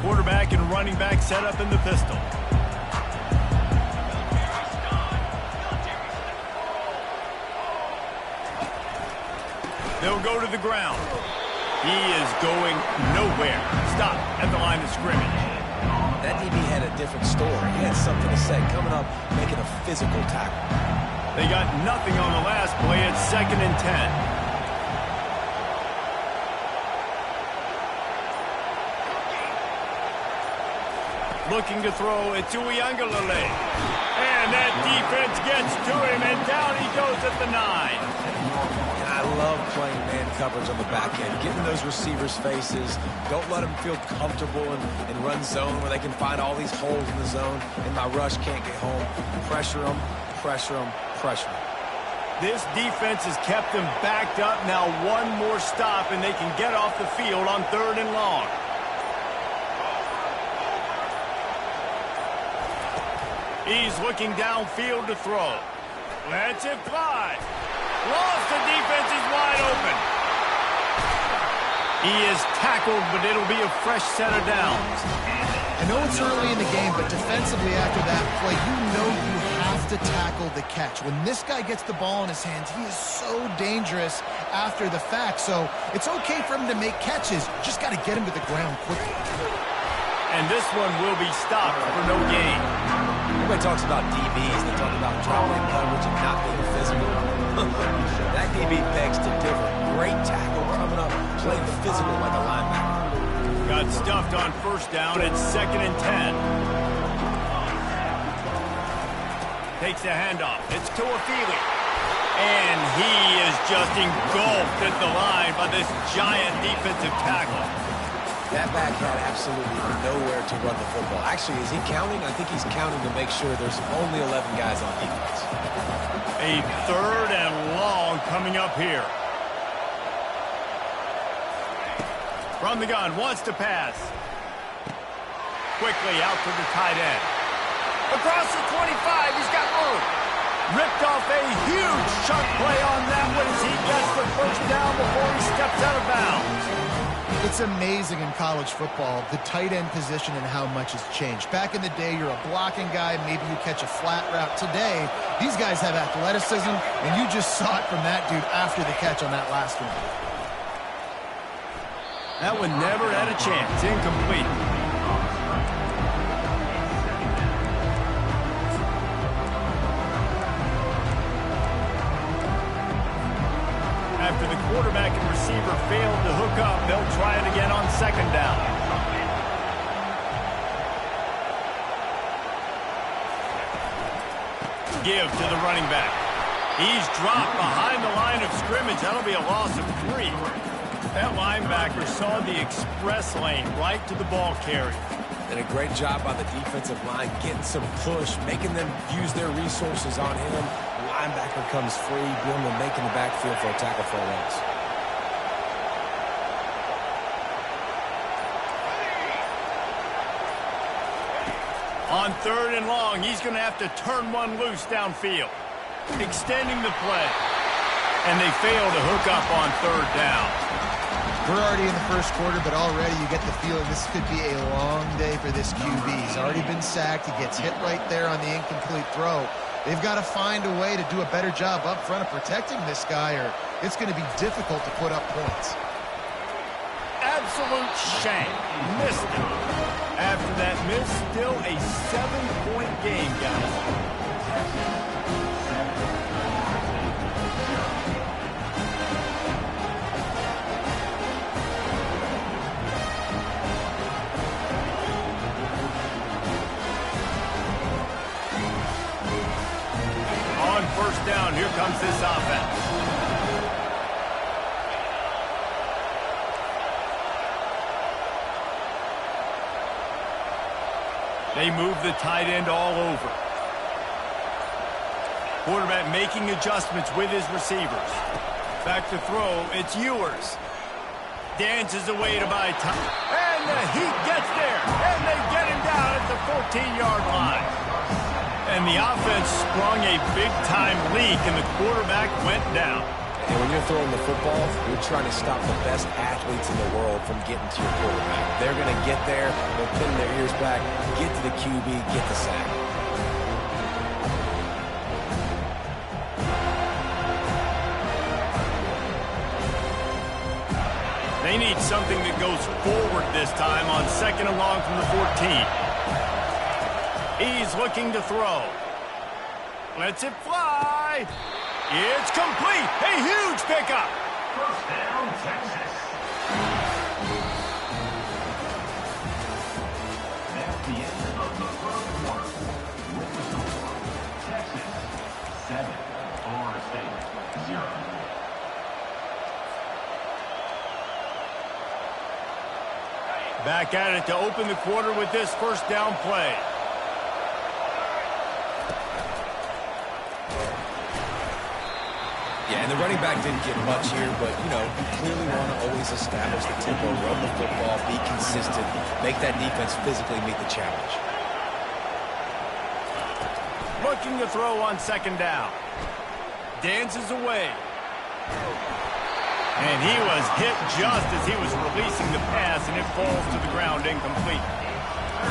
Quarterback and running back set up in the pistol. They'll go to the ground. He is going nowhere. Stop at the line of scrimmage.
That DB had a different story. He had something to say. Coming up, making a physical tackle.
They got nothing on the last play. It's 2nd and 10. Looking to throw it to Uiagalelei. And that defense gets to him, and down he goes at the 9.
And I love playing man coverage on the back end, getting those receivers' faces. Don't let them feel comfortable and run zone where they can find all these holes in the zone, and my rush can't get home. Pressure them, pressure them, pressure them.
This defense has kept them backed up. Now one more stop, and they can get off the field on 3rd and long. He's looking downfield to throw. Lets it fly. Lost, the defense is wide open. He is tackled, but it'll be a fresh set of downs.
I know it's early in the game, but defensively after that play, you know you have to tackle the catch. When this guy gets the ball in his hands, he is so dangerous after the fact. So it's okay for him to make catches. Just got to get him to the ground quickly.
And this one will be stopped for no gain.
Everybody talks about DBs. They talk about dropping coverage and not being physical. That DB begs to differ. Great tackle coming up, playing physical like a linebacker.
Got stuffed on 1st down. It's 2nd and 10. Takes the handoff. It's to Tuafili. And he is just engulfed at the line by this giant defensive tackle.
That back had absolutely nowhere to run the football. Actually, is he counting? I think he's counting to make sure there's only 11 guys on defense.
A 3rd and long coming up here. From the gun, wants to pass. Quickly out to the tight end. Across the 25, he's got room. Ripped off a huge chunk play on that one as he gets the 1st down before he steps out of bounds.
It's amazing in college football, the tight end position and how much has changed. Back in the day, you're a blocking guy, maybe you catch a flat route. Today, these guys have athleticism, and you just saw it from that dude after the catch on that last one.
That one never had a chance. Incomplete. After the quarterback and receiver failed to hook up, they'll try it again on 2nd down. Give to the running back. He's dropped behind the line of scrimmage. That'll be a loss of 3. That linebacker saw the express lane right to the ball carrier.
And a great job by the defensive line, getting some push, making them use their resources on him. Linebacker comes free, Billman making the backfield for a tackle for a loss.
On 3rd and long, he's going to have to turn one loose downfield. Extending the play. And they fail to hook up on 3rd down.
We're already in the 1st quarter, but already you get the feeling this could be a long day for this QB. He's already been sacked. He gets hit right there on the incomplete throw. They've got to find a way to do a better job up front of protecting this guy, or it's going to be difficult to put up points.
Absolute shame. Missed it. After that miss, still a 7-point game, guys. On 1st down, here comes this offense. They move the tight end all over. Quarterback making adjustments with his receivers. Back to throw, it's Ewers. Dances away to buy time. And the Heat gets there. And they get him down at the 14-yard line. And the offense sprung a big-time leak, and the quarterback went down.
And when you're throwing the football, you're trying to stop the best athletes in the world from getting to your quarterback. They're going to get there, they'll pin their ears back, get to the QB, get the sack.
They need something that goes forward this time on 2nd and long from the 14. He's looking to throw. Lets it fly. It's complete. A huge pickup.
First down, Texas. That's the end of the first quarter. With the score, Texas 7, Florida State 0.
Back at it to open the quarter with this first down play.
Yeah, and the running back didn't get much here, but, you know, you clearly want to always establish the tempo, run the football, be consistent, make that defense physically meet the challenge.
Looking to throw on second down. Dances away. And he was hit just as he was releasing the pass, and it falls to the ground incomplete.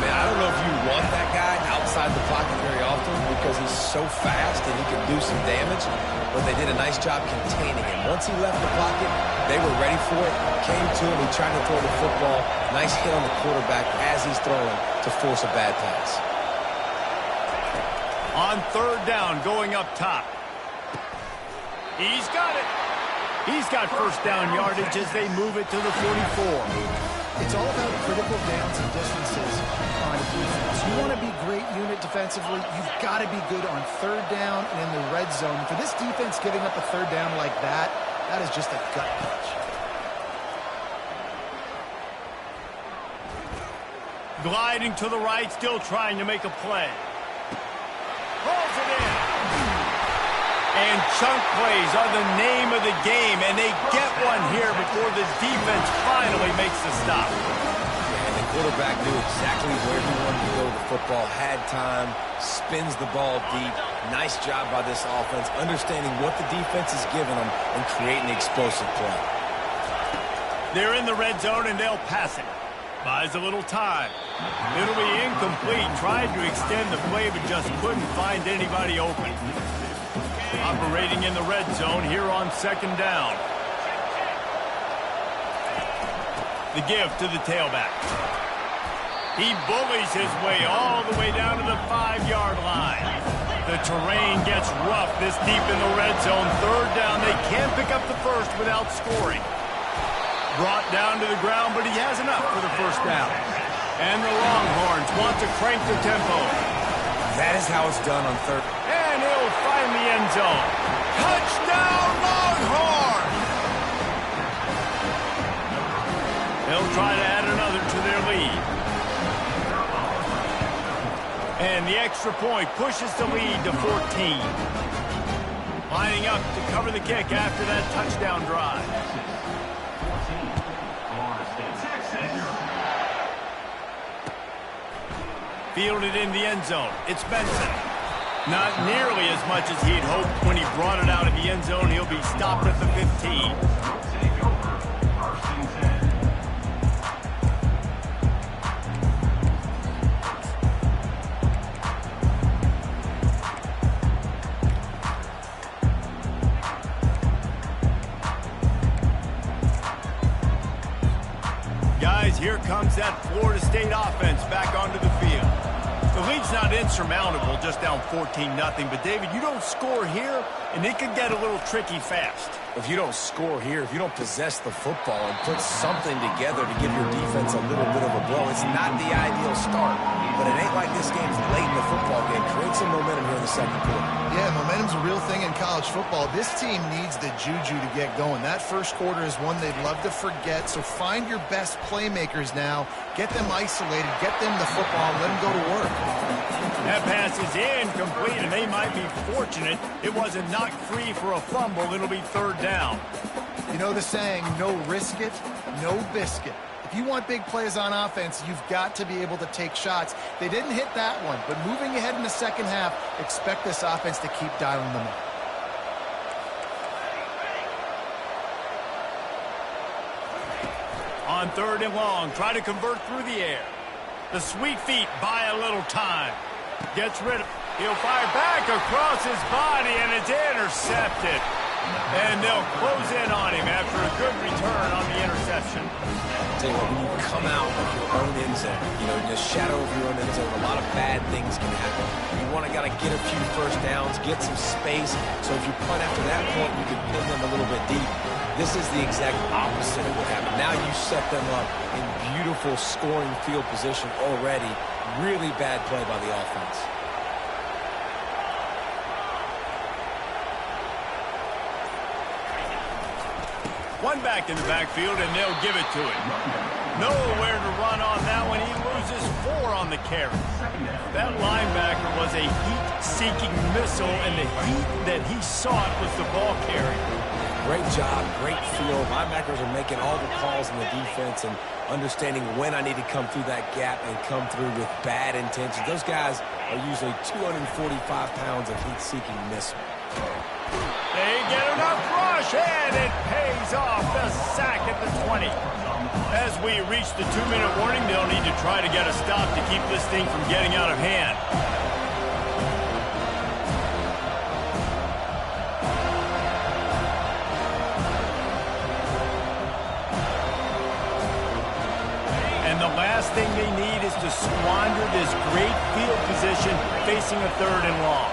Man, I don't know if you want that guy outside the pocket very often because he's so fast and he can do some damage, but they did a nice job containing him. Once he left the pocket, they were ready for it, came to him, he tried to throw the football. Nice hit on the quarterback as he's throwing to force a bad pass.
On third down, going up top. He's got it. He's got first down yardage as they move it to the 44.
It's all about critical downs and distances on defense. You want to be great unit defensively, you've got to be good on third down and in the red zone. For this defense giving up a third down like that, that is just a gut punch.
Gliding to the right, still trying to make a play. Rolls it in. And chunk plays are the name of the game, and they get one here before the defense finally makes the stop.
And the quarterback knew exactly where he wanted to go with the football, had time, spins the ball deep. Nice job by this offense, understanding what the defense is giving them and creating explosive play.
They're in the red zone, and they'll pass it. Buys a little time. It'll be incomplete. Tried to extend the play, but just couldn't find anybody open. Operating in the red zone here on second down. The give to the tailback. He bullies his way all the way down to the 5-yard line. The terrain gets rough this deep in the red zone. Third down, they can't pick up the first without scoring. Brought down to the ground, but he has enough for the first down. And the Longhorns want to crank the tempo.
That is how it's done on third.
And he'll find the end zone. Touchdown, Longhorns! They'll try to add another to their lead. And the extra point pushes the lead to 14. Lining up to cover the kick after that touchdown drive. Fielded in the end zone. It's Benson. Not nearly as much as he'd hoped when he brought it out of the end zone. He'll be stopped at the 15. Guys, here comes that Florida State offense back onto the field. The lead's not insurmountable, just down 14-0. But, David, you don't score here, and it could get a little tricky fast.
If you don't score here, if you don't possess the football and put something together to give your defense a little bit of a blow, it's not the ideal start. But it ain't like this game's late in the football game. Create some momentum here in the second quarter.
Yeah, momentum's a real thing in college football. This team needs the juju to get going. That first quarter is one they'd love to forget. So find your best playmakers now. Get them isolated. Get them the football and let them go to work.
That pass is incomplete, and they might be fortunate it wasn't knocked free for a fumble. It'll be third down.
You know the saying, no risk it, no biscuit. If you want big plays on offense, you've got to be able to take shots. They didn't hit that one, but moving ahead in the second half, expect this offense to keep dialing them up.
On third and long, try to convert through the air. The sweet feet buy a little time. Gets rid of it. He'll fire back across his body, and it's intercepted. And they'll close in on him after a good return on the interception.
I'll tell you what, when you come out of your own end zone, you know, in the shadow of your own end zone, a lot of bad things can happen. You want to get a few first downs, get some space, so if you punt after that point, you can pin them a little bit deep. This is the exact opposite of what happened. Now you set them up in beautiful scoring field position already. Really bad play by the offense.
One back in the backfield, and they'll give it to him. Nowhere to run on that one. He loses 4 on the carry. That linebacker was a heat-seeking missile, and the heat that he sought was the ball carrier.
Great job, great feel. Linebackers are making all the calls in the defense and understanding when I need to come through that gap and come through with bad intentions. Those guys are usually 245 pounds of heat-seeking missile.
They get enough rush, and it pays off. The sack at the 20. As we reach the 2-minute warning, they'll need to try to get a stop to keep this thing from getting out of hand. And the last thing they need is to squander this great field position facing a 3rd and long.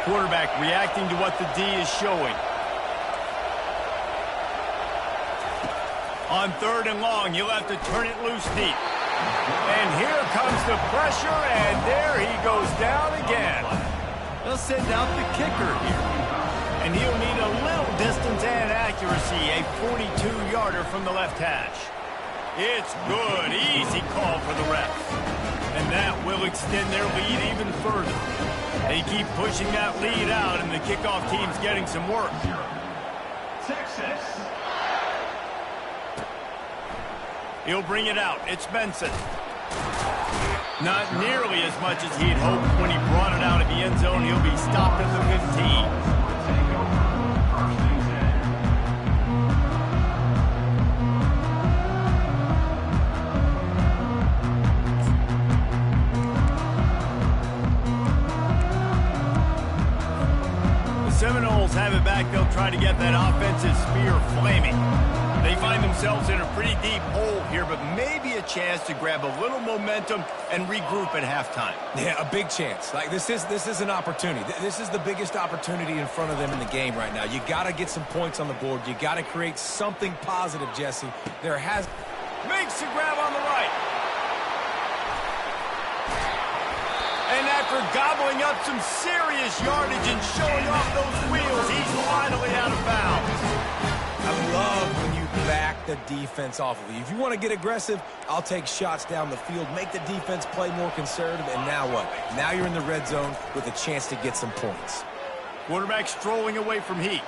Quarterback reacting to what the D is showing. On 3rd and long, you'll have to turn it loose deep. And here comes the pressure, and there he goes down again. They'll send out the kicker here. And he'll need a little distance and accuracy, a 42-yarder from the left hash. It's good, easy call for the refs. And that will extend their lead even further. They keep pushing that lead out, and the kickoff team's getting some work.
Texas.
He'll bring it out. It's Benson. Not nearly as much as he'd hoped when he brought it out of the end zone. He'll be stopped at the 15. Seminoles have it back. They'll try to get that offensive spear flaming. They find themselves in a pretty deep hole here, but maybe a chance to grab a little momentum and regroup at halftime.
Yeah, a big chance. Like this is an opportunity. This is the biggest opportunity in front of them in the game right now. You got to get some points on the board. You got to create something positive, Jesse.
Makes the grab on the right. And after gobbling up some serious yardage and showing off those wheels, he's finally out of bounds.
I love when you back the defense off of you. If you want to get aggressive, I'll take shots down the field, make the defense play more conservative, and now what? Now you're in the red zone with a chance to get some points.
Quarterback strolling away from heat.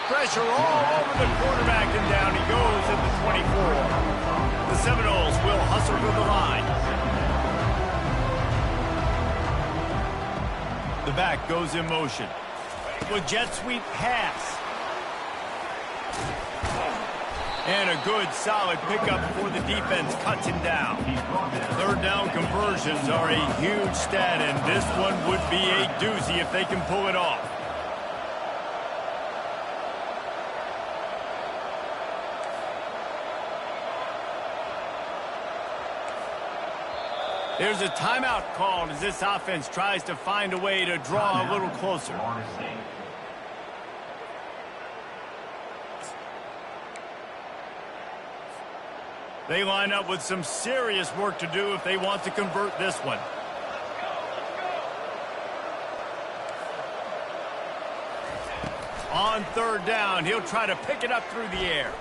Pressure all over the quarterback, and down he goes at the 24. The Seminoles will hustle to the line. The back goes in motion. With jet sweep pass. And a good, solid pickup before the defense cuts him down. 3rd down conversions are a huge stat, and this one would be a doozy if they can pull it off. There's a timeout called as this offense tries to find a way to draw a little closer. They line up with some serious work to do if they want to convert this one. On 3rd down, he'll try to pick it up through the air.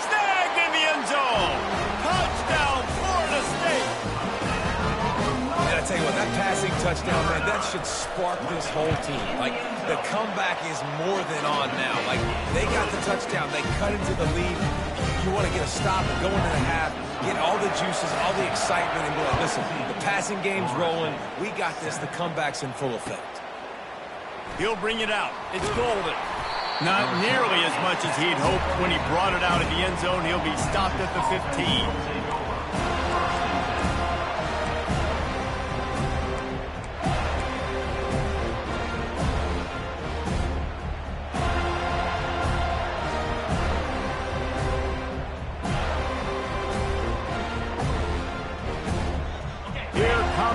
Snagged in the end zone. Touchdown, Florida State.
And I tell you what, that passing touchdown, man, that should spark this whole team. Like, the comeback is more than on now. Like, they got the touchdown. They cut into the lead. You want to get a stop and go into the half, get all the juices, all the excitement, and go, listen, the passing game's rolling. We got this. The comeback's in full effect.
He'll bring it out. It's golden. Not nearly as much as he'd hoped when he brought it out of the end zone. He'll be stopped at the 15.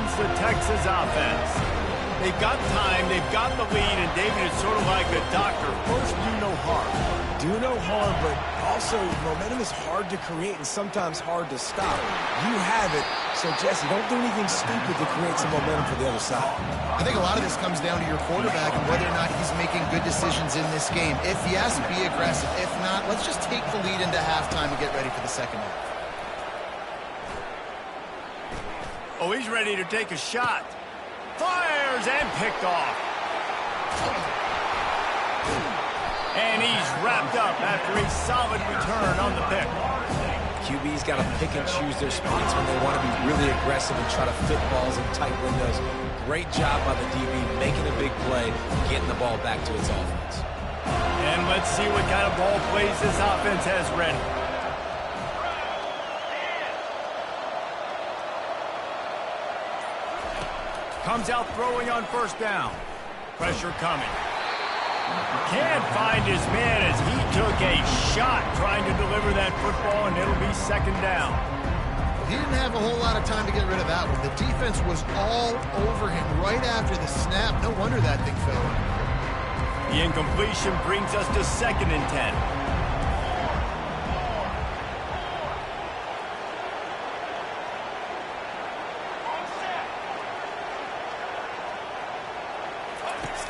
comes the Texas offense. They've got time, they've got the lead, and David is sort of like a doctor. First, do no harm.
Do no harm, but also momentum is hard to create and sometimes hard to stop. You have it, so Jesse, don't do anything stupid to create some momentum for the other side.
I think a lot of this comes down to your quarterback and whether or not he's making good decisions in this game. If yes, be aggressive. If not, let's just take the lead into halftime and get ready for the second half.
Oh, he's ready to take a shot. Fires and picked off. And he's wrapped up after a solid return on the pick.
QB's got to pick and choose their spots when they want to be really aggressive and try to fit balls in tight windows. Great job by the DB making a big play, getting the ball back to its offense.
And let's see what kind of ball plays this offense has ready. Comes out throwing on first down. Pressure coming. Can't find his man as he took a shot trying to deliver that football, and it'll be second down.
He didn't have a whole lot of time to get rid of that one. The defense was all over him right after the snap. No wonder that thing fell.
The incompletion brings us to 2nd and 10.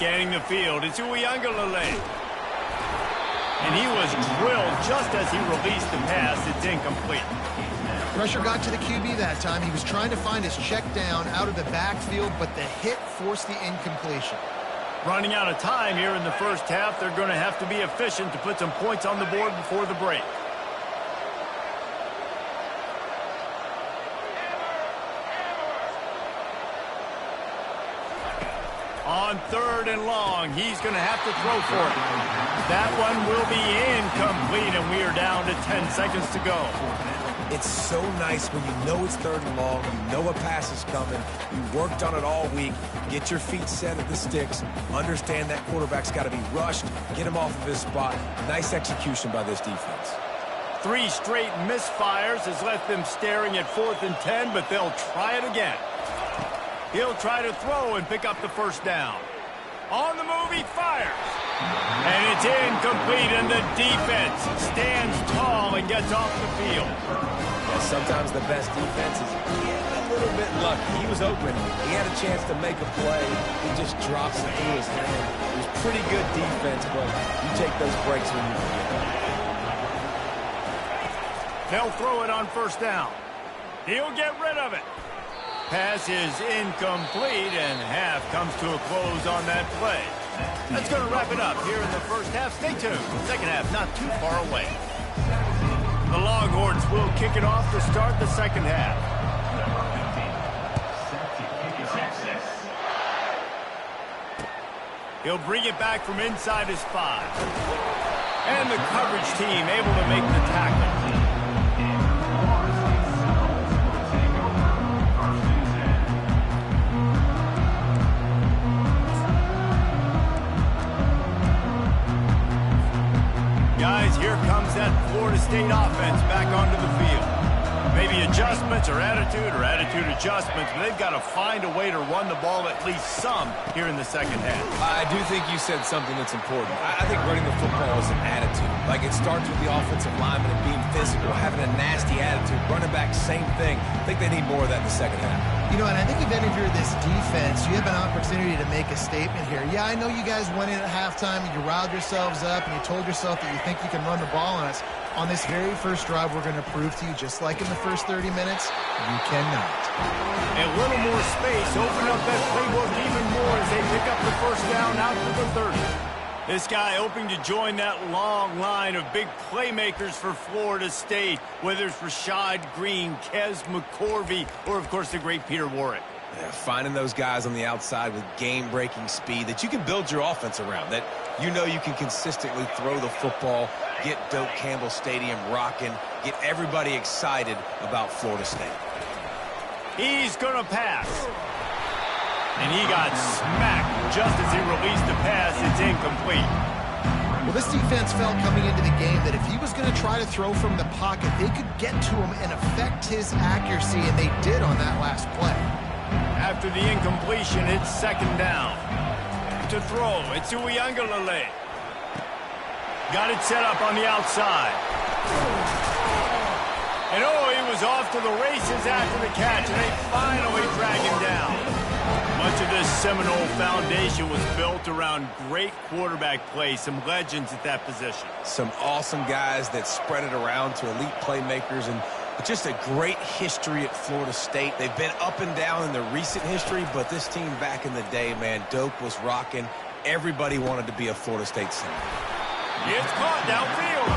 Scanning the field, it's Uiagalelei. And he was drilled just as he released the pass. It's incomplete.
Pressure got to the QB that time. He was trying to find his check down out of the backfield, but the hit forced the incompletion.
Running out of time here in the first half. They're going to have to be efficient to put some points on the board before the break. On 3rd and long, he's going to have to throw for it. That one will be incomplete, and we are down to 10 seconds to go.
It's so nice when you know it's 3rd and long, you know a pass is coming, you worked on it all week, get your feet set at the sticks, understand that quarterback's got to be rushed, get him off of his spot. Nice execution by this defense.
3 straight misfires has left them staring at 4th and 10, but they'll try it again. He'll try to throw and pick up the first down. On the move, he fires. And it's incomplete, and the defense stands tall and gets off the field.
Yeah, sometimes the best defense is getting a little bit lucky. He was open. He had a chance to make a play. He just drops it through his hand. It was pretty good defense, but you take those breaks when you can get them.
They'll throw it on first down. He'll get rid of it. Pass is incomplete, and half comes to a close on that play. That's going to wrap it up here in the first half. Stay tuned. Second half not too far away. The Longhorns will kick it off to start the second half. He'll bring it back from inside his 5. And the coverage team able to make the tackle. Guys, here comes that Florida State offense back onto the field. Maybe adjustments or attitude adjustments, but they've got to find a way to run the ball at least some here in the second half.
I do think you said something that's important. I think running the football is an attitude. Like, it starts with the offensive lineman and being physical, having a nasty attitude. Running back, same thing. I think they need more of that in the second half.
You know, and I think if any of you're this defense, you have an opportunity to make a statement here. Yeah, I know you guys went in at halftime and you riled yourselves up and you told yourself that you think you can run the ball on us. On this very first drive, we're going to prove to you, just like in the first 30 minutes, you cannot.
A little more space, open up that playbook even more as they pick up the first down out to the 30. This guy hoping to join that long line of big playmakers for Florida State, whether it's Rashad Green, Kez McCorvey, or, of course, the great Peter Warrick.
Yeah, finding those guys on the outside with game-breaking speed that you can build your offense around, that you know you can consistently throw the football, get Doak Campbell Stadium rocking, get everybody excited about Florida State.
He's going to pass. And he got smacked just as he released the pass. It's incomplete.
Well, this defense felt coming into the game that if he was going to try to throw from the pocket, they could get to him and affect his accuracy, and they did on that last play.
After the incompletion, it's second down. To throw, it's Uiagalelei. Got it set up on the outside. And he was off to the races after the catch, and they finally drag him down. Much of this Seminole foundation was built around great quarterback play, some legends at that position.
Some awesome guys that spread it around to elite playmakers, and just a great history at Florida State. They've been up and down in the recent history, but this team back in the day, man, Doak was rocking. Everybody wanted to be a Florida State Seminole.
It's caught downfield.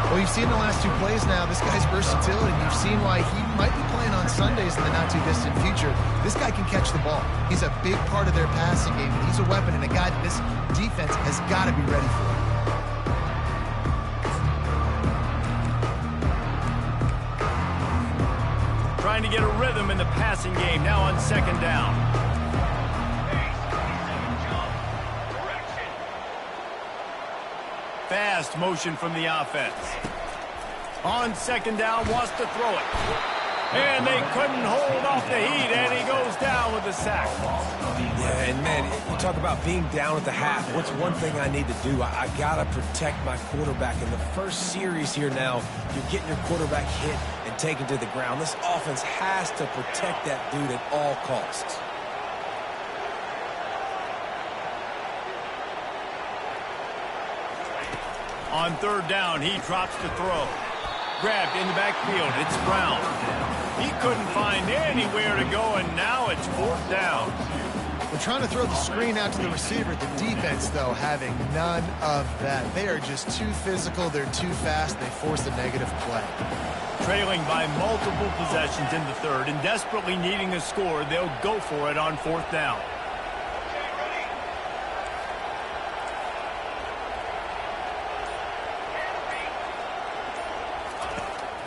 Well, you've seen the last two plays now. This guy's versatility. You've seen why he might be playing on Sundays in the not-too-distant future. This guy can catch the ball. He's a big part of their passing game, and he's a weapon and a guy that this defense has got to be ready for.
Trying to get a rhythm in the passing game now on second down. Fast motion from the offense. On second down, wants to throw it. And they couldn't hold off the heat, and he goes down with a sack.
Yeah, and man, you talk about being down at the half. What's one thing I need to do? I got to protect my quarterback. In the first series here now, you're getting your quarterback hit and taken to the ground. This offense has to protect that dude at all costs.
On third down, he drops to throw. Grabbed in the backfield, it's Brown. He couldn't find anywhere to go, and now it's fourth down.
We're trying to throw the screen out to the receiver. The defense, though, having none of that. They are just too physical. They're too fast. They force a negative play.
Trailing by multiple possessions in the third and desperately needing a score, they'll go for it on fourth down.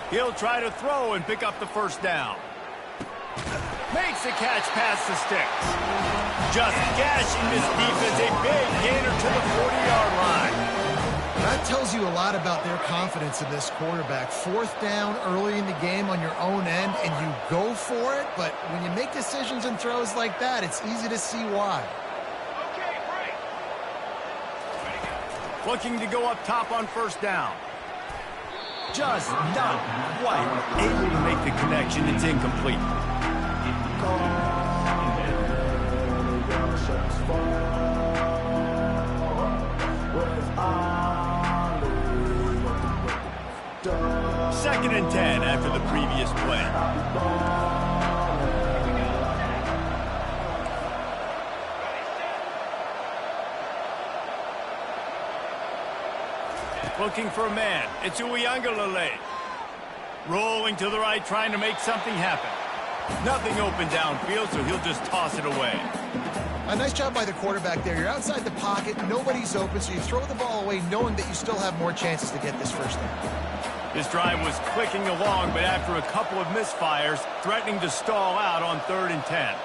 He'll try to throw and pick up the first down. Makes the catch past the sticks. Just gashing this defense, a big gainer to the 40-yard line.
That tells you a lot about their confidence in this quarterback. Fourth down early in the game on your own end, and you go for it, but when you make decisions and throws like that, it's easy to see why.
Looking to go up top on first down. Just not quite able to make the connection. It's incomplete. Second and 10 after the previous play. Looking for a man. It's Uiagalelei. Rolling to the right, trying to make something happen. Nothing open downfield, so he'll just toss it away.
A nice job by the quarterback there. You're outside the pocket, nobody's open, so you throw the ball away knowing that you still have more chances to get this first down.
This drive was clicking along, but after a couple of misfires, threatening to stall out on 3rd and 10.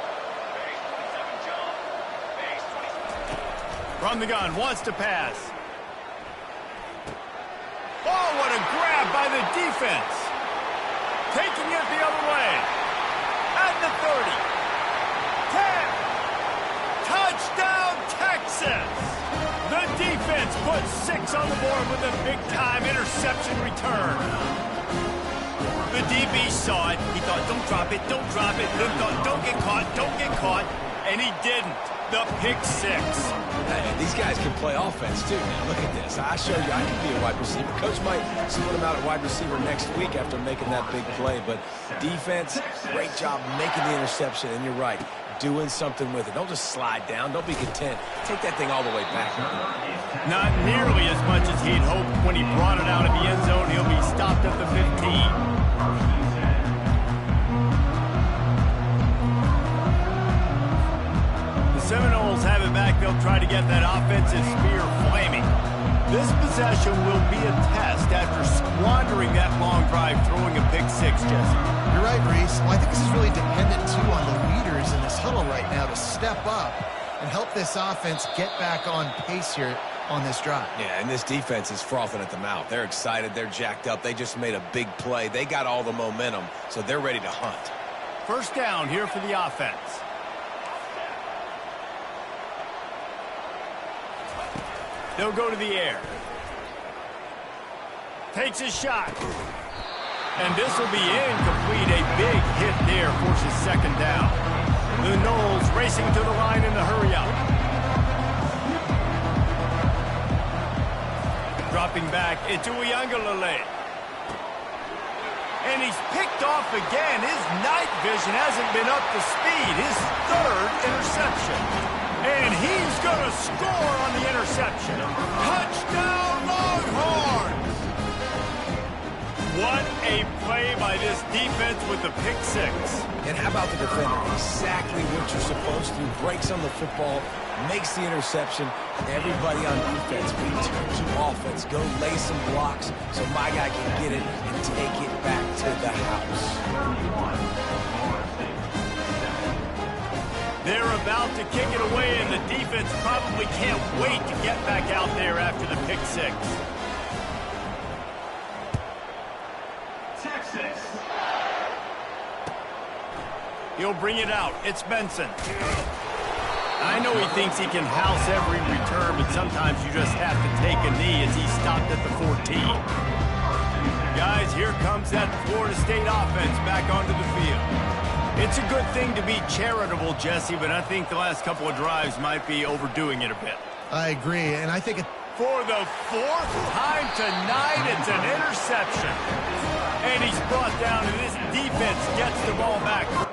From the gun, wants to pass. Oh, what a grab by the defense. Taking it the other way. At the 30. 10. Touchdown, Texas. The defense puts 6 on the board with a big-time interception return. The DB saw it. He thought, don't drop it, don't drop it. Then thought, don't get caught. And he didn't. The pick 6.
Hey, these guys can play offense, too. Now, look at this. I showed you I can be a wide receiver. Coach might split him out at wide receiver next week after making that big play. But defense, great job making the interception. And you're right, doing something with it. Don't just slide down. Don't be content. Take that thing all the way back.
Not nearly as much as he'd hoped when he brought it out of the end zone. He'll be stopped at the 15. Seminoles have it back. They'll try to get that offensive spear flaming. This possession will be a test after squandering that long drive, throwing a pick 6, Jesse.
You're right, Reese. Well, I think this is really dependent, too, on the leaders in this huddle right now to step up and help this offense get back on pace here on this drive.
Yeah, and this defense is frothing at the mouth. They're excited. They're jacked up. They just made a big play. They got all the momentum, so they're ready to hunt.
First down here for the offense. They'll go to the air. Takes a shot. And this will be incomplete. A big hit there forces second down. The Noles racing to the line in the hurry-up. Dropping back, it's Uiagalelei. And he's picked off again. His night vision hasn't been up to speed. His third interception. And he's going to score on the interception. Touchdown, Longhorns! What a play by this defense with the pick six.
And how about the defender? Exactly what you're supposed to do. Breaks on the football, makes the interception. Everybody on defense return to offense. Go lay some blocks so my guy can get it and take it back to the house.
They're about to kick it away, and the defense probably can't wait to get back out there after the pick six.
Texas.
He'll bring it out. It's Benson. I know he thinks he can house every return, but sometimes you just have to take a knee as he stopped at the 14. Guys, here comes that Florida State offense back onto the field. It's a good thing to be charitable, Jesse, but I think the last couple of drives might be overdoing it a bit.
I agree, and I think
For the fourth time tonight, it's an interception. And he's brought down, and this defense gets the ball back.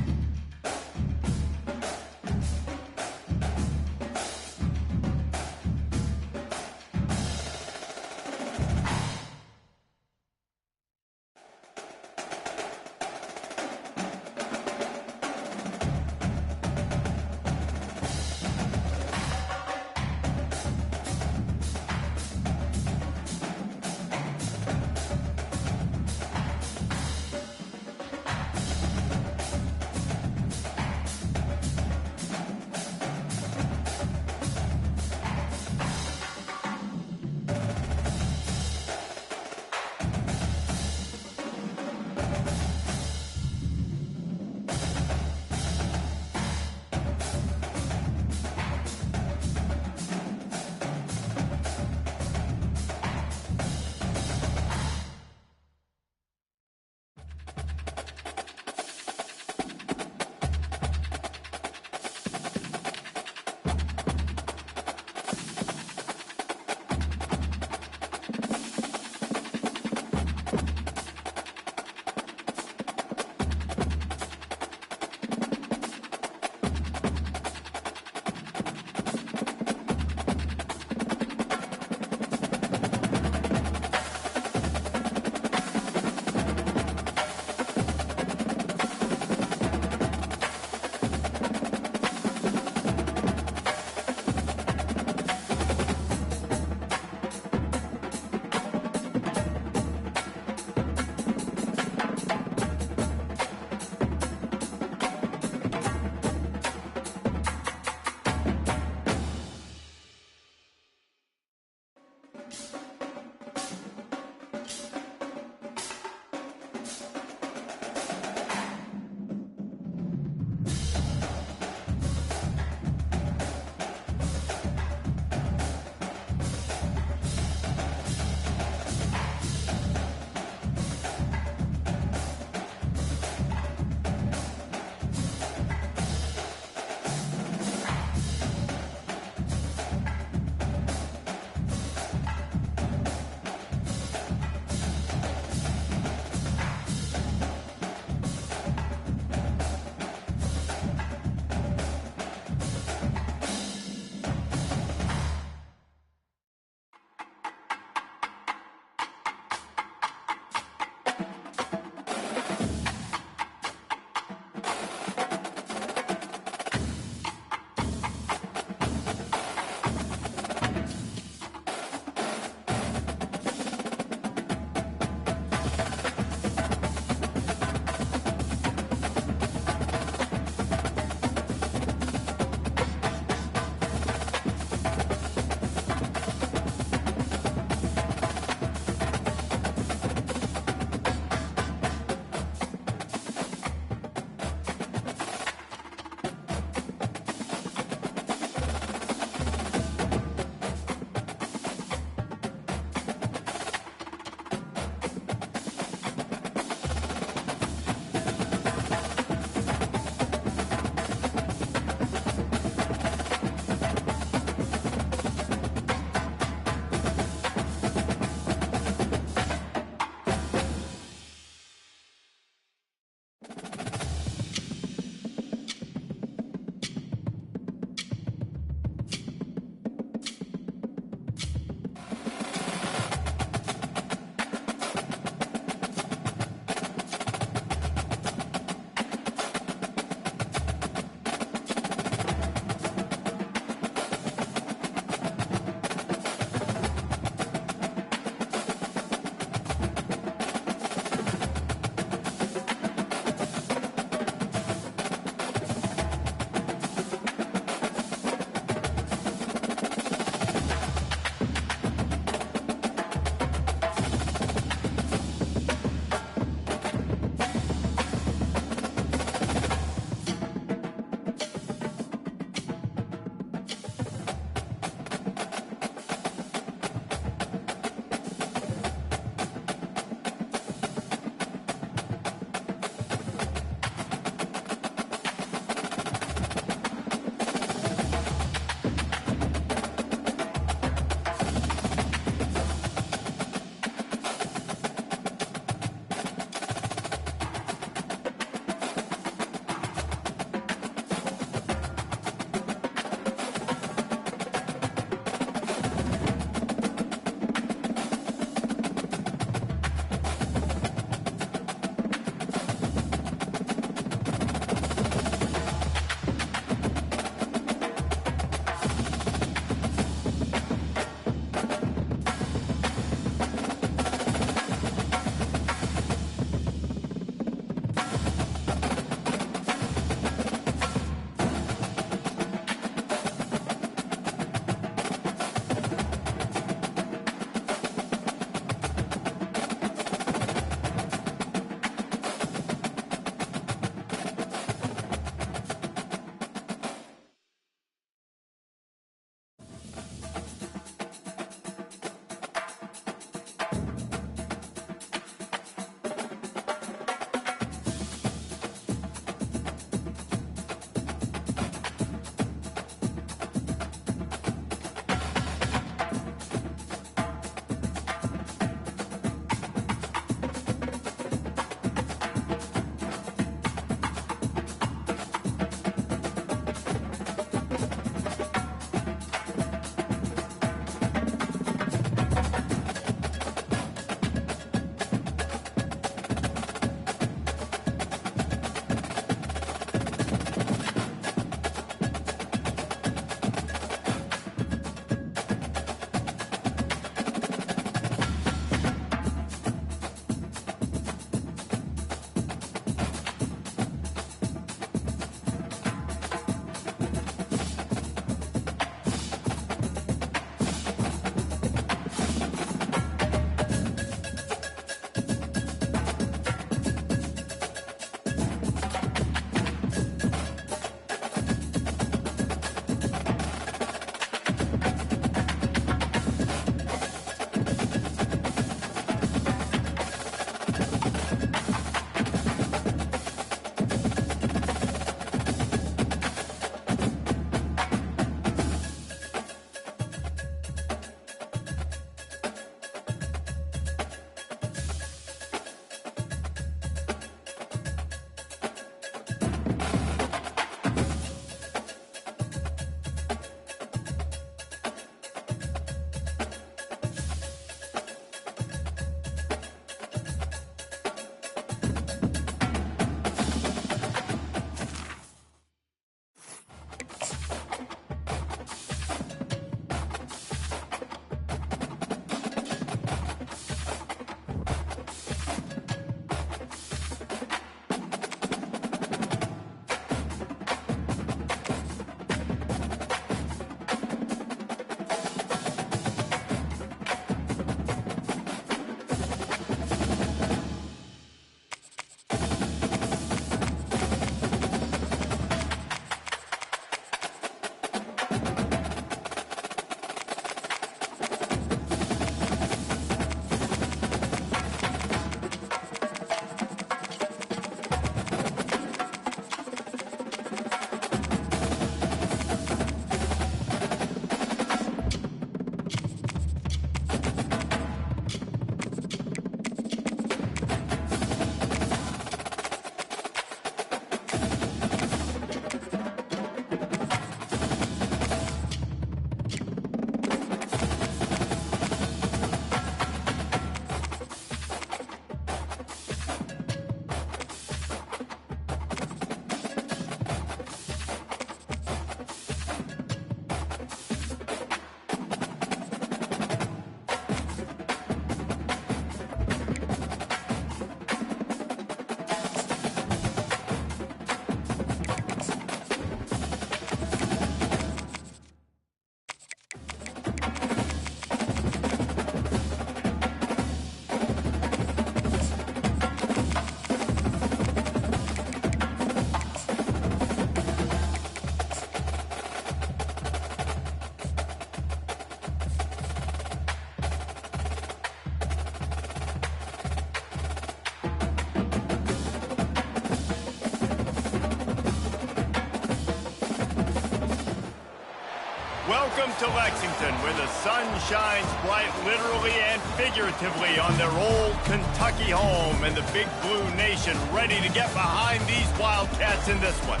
Welcome to Lexington, where the sun shines bright literally and figuratively on their old Kentucky home, and the Big Blue Nation ready to get behind these Wildcats in this one.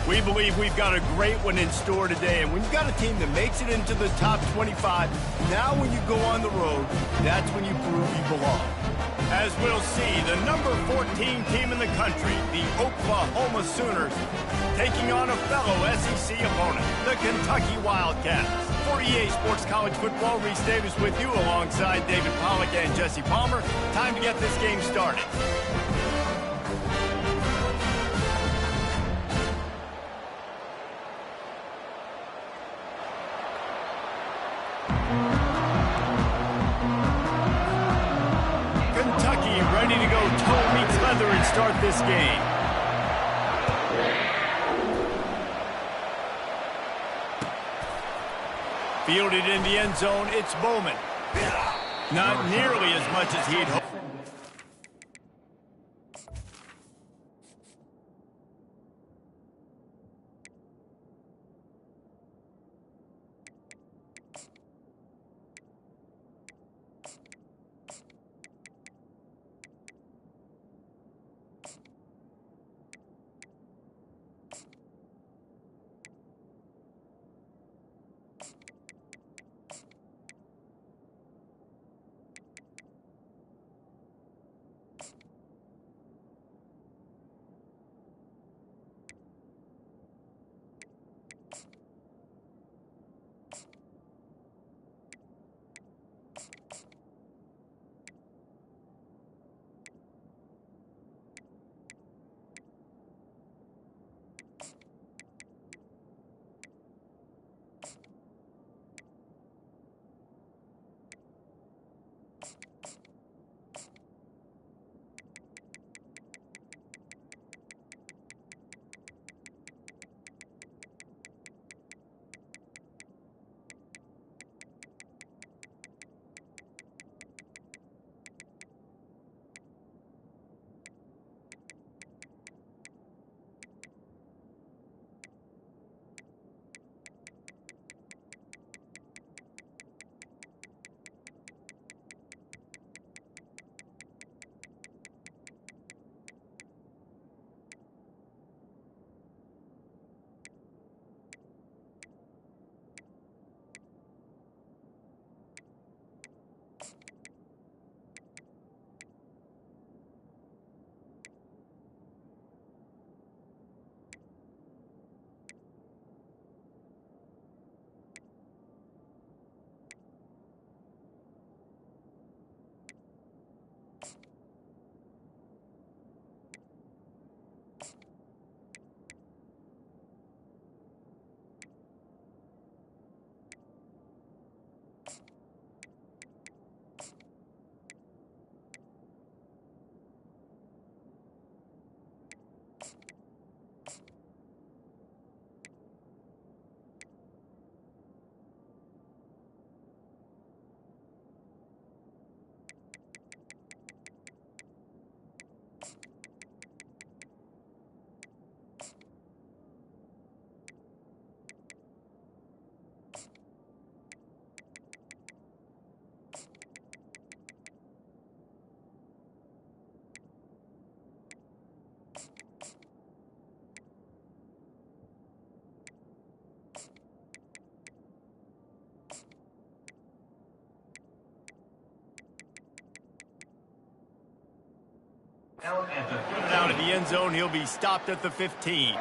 We believe we've got a great one in store today, and when you've got a team that makes it into the top 25, now when you go on the road, that's when you prove you belong. As we'll see, the number 14 team in the country, the Oklahoma Sooners, taking on a fellow SEC opponent, the Kentucky Wildcats. For EA Sports College Football, Reese Davis with you alongside David Pollack and Jesse Palmer. Time to get this game started. Kentucky ready to go toe meets leather and start this game. Fielded in the end zone, it's Bowman. Not nearly as much as he'd hoped. Down in the end zone, he'll be stopped at the 15.